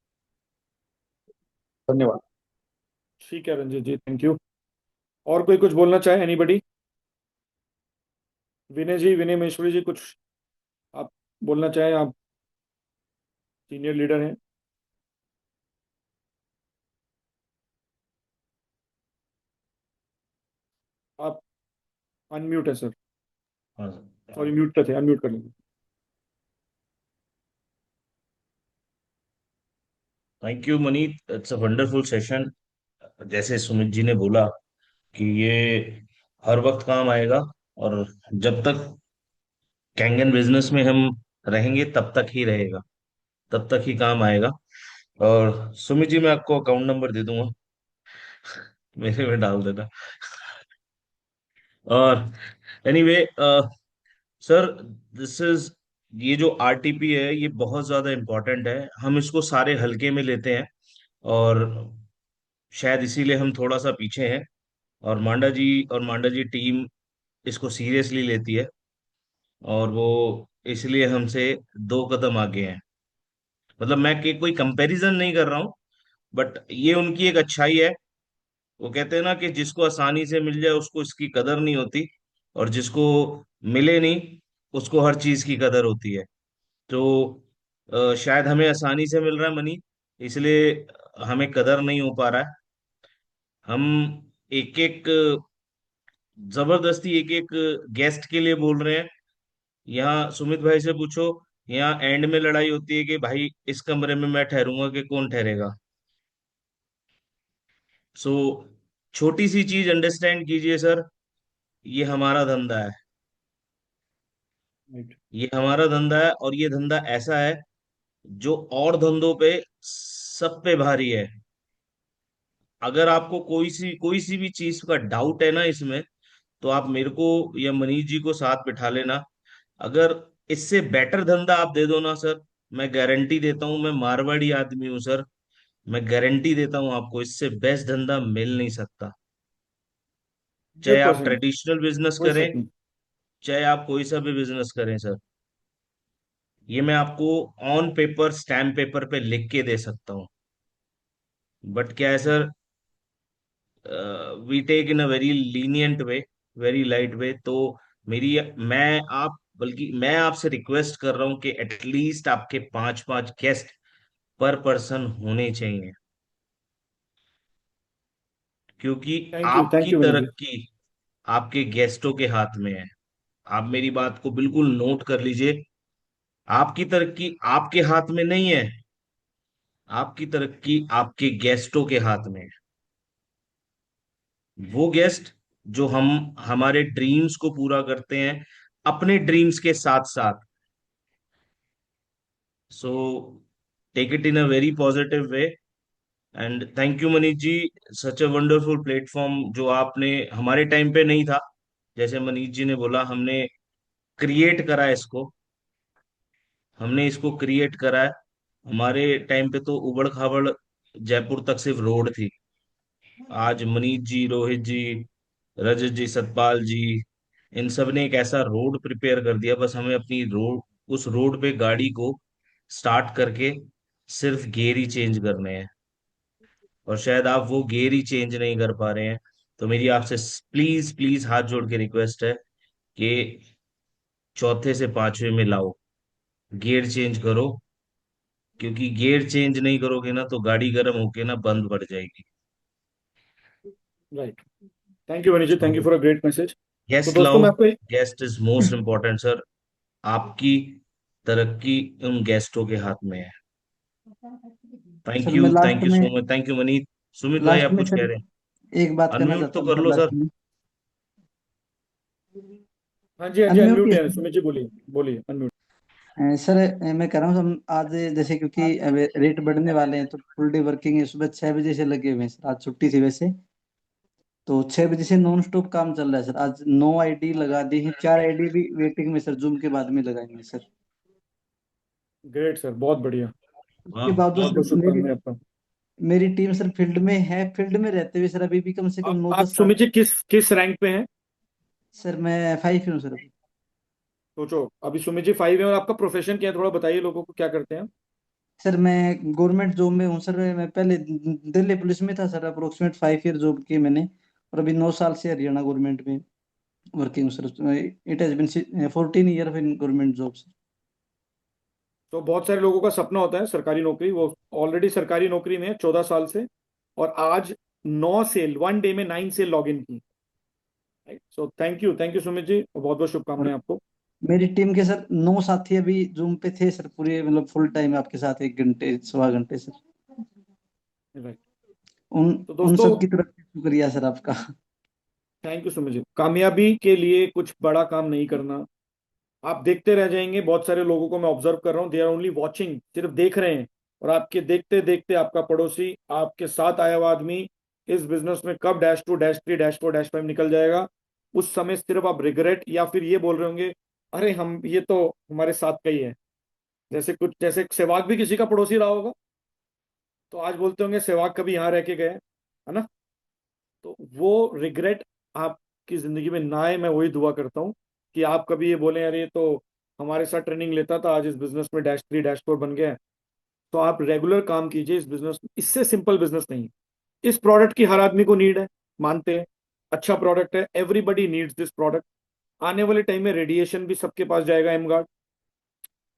धन्यवाद। ठीक है रंजीत जी, थैंक यू। और कोई कुछ बोलना चाहे, एनीबडी? विनय जी, विनय महेश्वरी जी, कुछ आप बोलना चाहें, आप सीनियर लीडर हैं। आप अनम्यूट है सर, हाँ। सॉरी म्यूट पे थे, अनम्यूट कर लेंगे। Thank you मनीत, it's a wonderful session. जैसे सुमित जी ने बोला कि ये हर वक्त काम आएगा, और जब तक कैंगन बिजनेस में हम रहेंगे तब तक ही रहेगा, तब तक ही काम आएगा। और सुमित जी, मैं आपको अकाउंट नंबर दे दूंगा, मेरे में डाल देना। और एनीवे सर, दिस इज, ये जो आरटीपी है ये बहुत ज्यादा इम्पोर्टेंट है, हम इसको सारे हल्के में लेते हैं, और शायद इसीलिए हम थोड़ा सा पीछे हैं। और मांडा जी टीम इसको सीरियसली लेती है, और वो इसलिए हमसे 2 कदम आगे हैं। मतलब मैं कोई कंपैरिजन नहीं कर रहा हूँ, बट ये उनकी एक अच्छाई है। वो कहते हैं ना कि जिसको आसानी से मिल जाए उसको इसकी कदर नहीं होती, और जिसको मिले नहीं उसको हर चीज की कदर होती है। तो शायद हमें आसानी से मिल रहा है मनी, इसलिए हमें कदर नहीं हो पा रहा है। हम एक एक जबरदस्ती एक एक गेस्ट के लिए बोल रहे हैं। यहाँ सुमित भाई से पूछो, यहाँ एंड में लड़ाई होती है कि भाई इस कमरे में मैं ठहरूंगा कि कौन ठहरेगा। सो छोटी सी चीज अंडरस्टैंड कीजिए सर, ये हमारा धंधा है। राइट। ये हमारा धंधा है, और ये धंधा ऐसा है जो और धंधों पे सब पे भारी है। अगर आपको कोई सी भी चीज का डाउट है ना इसमें, तो आप मेरे को या मनीष जी को साथ बिठा लेना। अगर इससे बेटर धंधा आप दे दो ना सर, मैं गारंटी देता हूं, मैं मारवाड़ी आदमी हूं सर, मैं गारंटी देता हूं आपको इससे बेस्ट धंधा मिल नहीं सकता। चाहे हंड्रेड आप परसेंट ट्रेडिशनल बिजनेस कोई करें, शक नहीं। चाहे आप कोई सा भी बिजनेस करें सर, ये मैं आपको ऑन पेपर, स्टैम्प पेपर पे लिख के दे सकता हूँ। बट क्या है sir, we take in a very lenient way, very light way. तो मेरी मैं आप बल्कि मैं आपसे रिक्वेस्ट कर रहा हूँ कि एटलीस्ट आपके 5-5 गेस्ट पर पर्सन होने चाहिए, क्योंकि थैंक आपकी यू विनय जी। तरक्की आपके गेस्टों के हाथ में है। आप मेरी बात को बिल्कुल नोट कर लीजिए, आपकी तरक्की आपके हाथ में नहीं है, आपकी तरक्की आपके गेस्टों के हाथ में है। वो गेस्ट जो हम हमारे ड्रीम्स को पूरा करते हैं अपने ड्रीम्स के साथ साथ। So take it in a very positive way, and thank you Manish ji, such a wonderful platform जो आपने हमारे टाइम पे नहीं था। जैसे मनीष जी ने बोला, हमने क्रिएट करा है इसको, हमने इसको क्रिएट करा है। हमारे टाइम पे तो उबड़ खाबड़ जयपुर तक सिर्फ रोड थी, आज मनीष जी, रोहित जी, रजत जी, सतपाल जी, इन सब ने एक ऐसा रोड प्रिपेयर कर दिया, बस हमें अपनी रोड, उस रोड पे गाड़ी को स्टार्ट करके सिर्फ गियर ही चेंज करने हैं। और शायद आप वो गियर ही चेंज नहीं कर पा रहे हैं, तो मेरी आपसे प्लीज प्लीज हाथ जोड़ के रिक्वेस्ट है कि चौथे से पांचवे में लाओ, गियर चेंज करो। क्योंकि गियर चेंज नहीं करोगे ना तो गाड़ी गर्म होके ना बंद पड़ जाएगी। Right. Thank you Manish ji, thank you for a great message. तो गेस्ट दोस्तों लाओ, मैं आपको guest is most important sir. आपकी तरक्की उन गेस्टों के हाथ में है। सर मैं लास्ट थैंक यू में so much, thank you Manish. Sumit भाई लास्ट आप में कुछ कह सर रहे हैं? एक बात कहना अनम्यूट चाहता तो हूँ कर सर लो लास्ट सर। में। हाँ जी, हाँ जी, अनम्यूट ही अनम्यूट है है, सर। सुमित जी बोलिए, बोलिए अनम्यूट। सर मैं कह रहा हूँ हम आज जैसे क्योंकि अब रेट बढ़ने वाले हैं तो फुल डे वर्किंग है, सुबह 6 बजे से लगे हुए हैं सर। आज छुट्टी थी वैसे, तो 6 बजे से नॉन स्टॉप काम चल रहा है सर। आज 9 आईडी लगा दी है, 4 आईडी भी वेटिंग में सर, जूम के बाद में लगाएंगे सर। ग्रेट सर, बहुत बढ़िया। उसके वाह, बावजूद बहुत सर बहुत मेरी शुभकामनाएं आपका। मेरी टीम सर फील्ड में है, फील्ड में रहते हुए सर अभी भी कम से कम नौ आप दस सुमित सात जी किस किस रैंक पे हैं? सर मैं 5 हूँ सर अभी। सोचो, अभी सुमित जी 5 है, और आपका प्रोफेशन क्या है, थोड़ा बताइए लोगों को क्या करते हैं? सर मैं गवर्नमेंट जॉब में हूँ सर। मैं पहले दिल्ली पुलिस में था सर, अप्रोक्सीमेट 5 ईयर जॉब की मैंने। और अभी 9 साल से हरियाणा गवर्नमेंट में working sir. It has been 14 year in government job sir. तो बहुत सारे लोगों का सपना होता है सरकारी नौकरी, वो ऑलरेडी सरकारी नौकरी में है 14 साल से, और आज 9 सेल, 1 डे में 9 सेल लॉग इन की। So thank you Sumit ji, बहुत बहुत और शुभकामनाएं आपको। मेरी टीम के सर 9 साथी अभी जूम पे थे सर, पूरे मतलब फुल टाइम आपके साथ 1 घंटे सवा घंटे सर। राइट। उन तो उन दोस्तों, सब की तरफ से शुक्रिया सर आपका। Thank you Sumit ji. कामयाबी के लिए कुछ बड़ा काम नहीं करना, आप देखते रह जाएंगे। बहुत सारे लोगों को मैं ऑब्जर्व कर रहा हूँ, दे आर ओनली वॉचिंग, सिर्फ देख रहे हैं। और आपके देखते देखते आपका पड़ोसी, आपके साथ आया हुआ आदमी इस बिजनेस में कब -2 -3 -4 -5 निकल जाएगा, उस समय सिर्फ आप रिग्रेट या फिर ये बोल रहे होंगे, अरे हम ये तो हमारे साथ का ही है। जैसे सहवाग भी किसी का पड़ोसी रहा होगा, तो आज बोलते होंगे सहवाग कभी यहाँ रह के गए, है ना? तो वो रिग्रेट आपकी जिंदगी में ना आए, मैं वही दुआ करता हूँ कि आप कभी ये बोलें, अरे ये तो हमारे साथ ट्रेनिंग लेता था, आज इस बिजनेस में -3 -4 बन गया है। तो आप रेगुलर काम कीजिए इस बिजनेस में, इससे सिंपल बिजनेस नहीं है। इस प्रोडक्ट की हर आदमी को नीड है, मानते हैं, अच्छा प्रोडक्ट है, एवरीबडी नीड्स दिस प्रोडक्ट। आने वाले टाइम में रेडिएशन भी सबके पास जाएगा, एम गार्ड।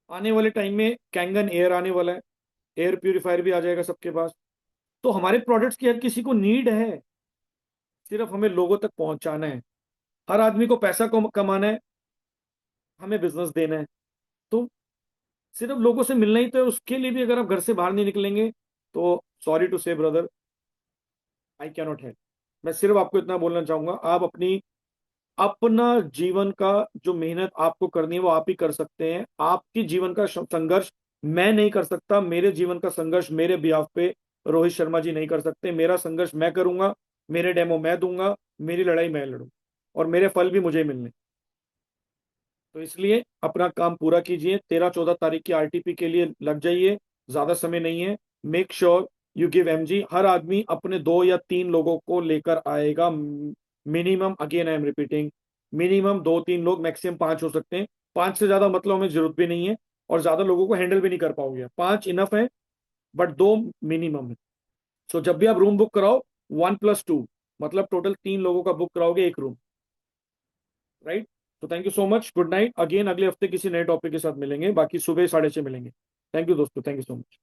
आने वाले टाइम में कैंगन एयर आने वाला है, एयर प्यूरिफायर भी आ जाएगा सबके पास। तो हमारे प्रोडक्ट्स की हर किसी को नीड है, सिर्फ हमें लोगों तक पहुंचाना है। हर आदमी को पैसा कमाना है, हमें बिजनेस देना है। तो सिर्फ लोगों से मिलना ही तो है, उसके लिए भी अगर आप घर से बाहर नहीं निकलेंगे तो सॉरी टू से ब्रदर, आई कैनॉट हेल्प। मैं सिर्फ आपको इतना बोलना चाहूंगा, आप अपना जीवन का जो मेहनत आपको करनी है वो आप ही कर सकते हैं। आपकी जीवन का संघर्ष मैं नहीं कर सकता, मेरे जीवन का संघर्ष मेरे बिहाफ पे रोहित शर्मा जी नहीं कर सकते। मेरा संघर्ष मैं करूंगा, मेरे डेमो मैं दूंगा, मेरी लड़ाई मैं लड़ूंगा, और मेरे फल भी मुझे ही मिलने। तो इसलिए अपना काम पूरा कीजिए, 13-14 तारीख की आरटीपी के लिए लग जाइए, ज्यादा समय नहीं है। Make sure you give MG. हर आदमी अपने 2 या 3 लोगों को लेकर आएगा, minimum, again I am repeating, minimum 2-3 लोग, मैक्सिमम 5 हो सकते हैं। 5 से ज्यादा मतलब हमें जरूरत भी नहीं है, और ज्यादा लोगों को हैंडल भी नहीं कर पाओगे, 5 इनफ है, बट 2 मिनिमम है। सो जब भी आप रूम बुक कराओ, 1+2, मतलब टोटल 3 लोगों का बुक कराओगे एक रूम, राइट? तो thank you so much, good night. Again अगले हफ्ते किसी नए टॉपिक के साथ मिलेंगे, बाकी सुबह 6:30 मिलेंगे। थैंक यू दोस्तों, थैंक यू सो मच।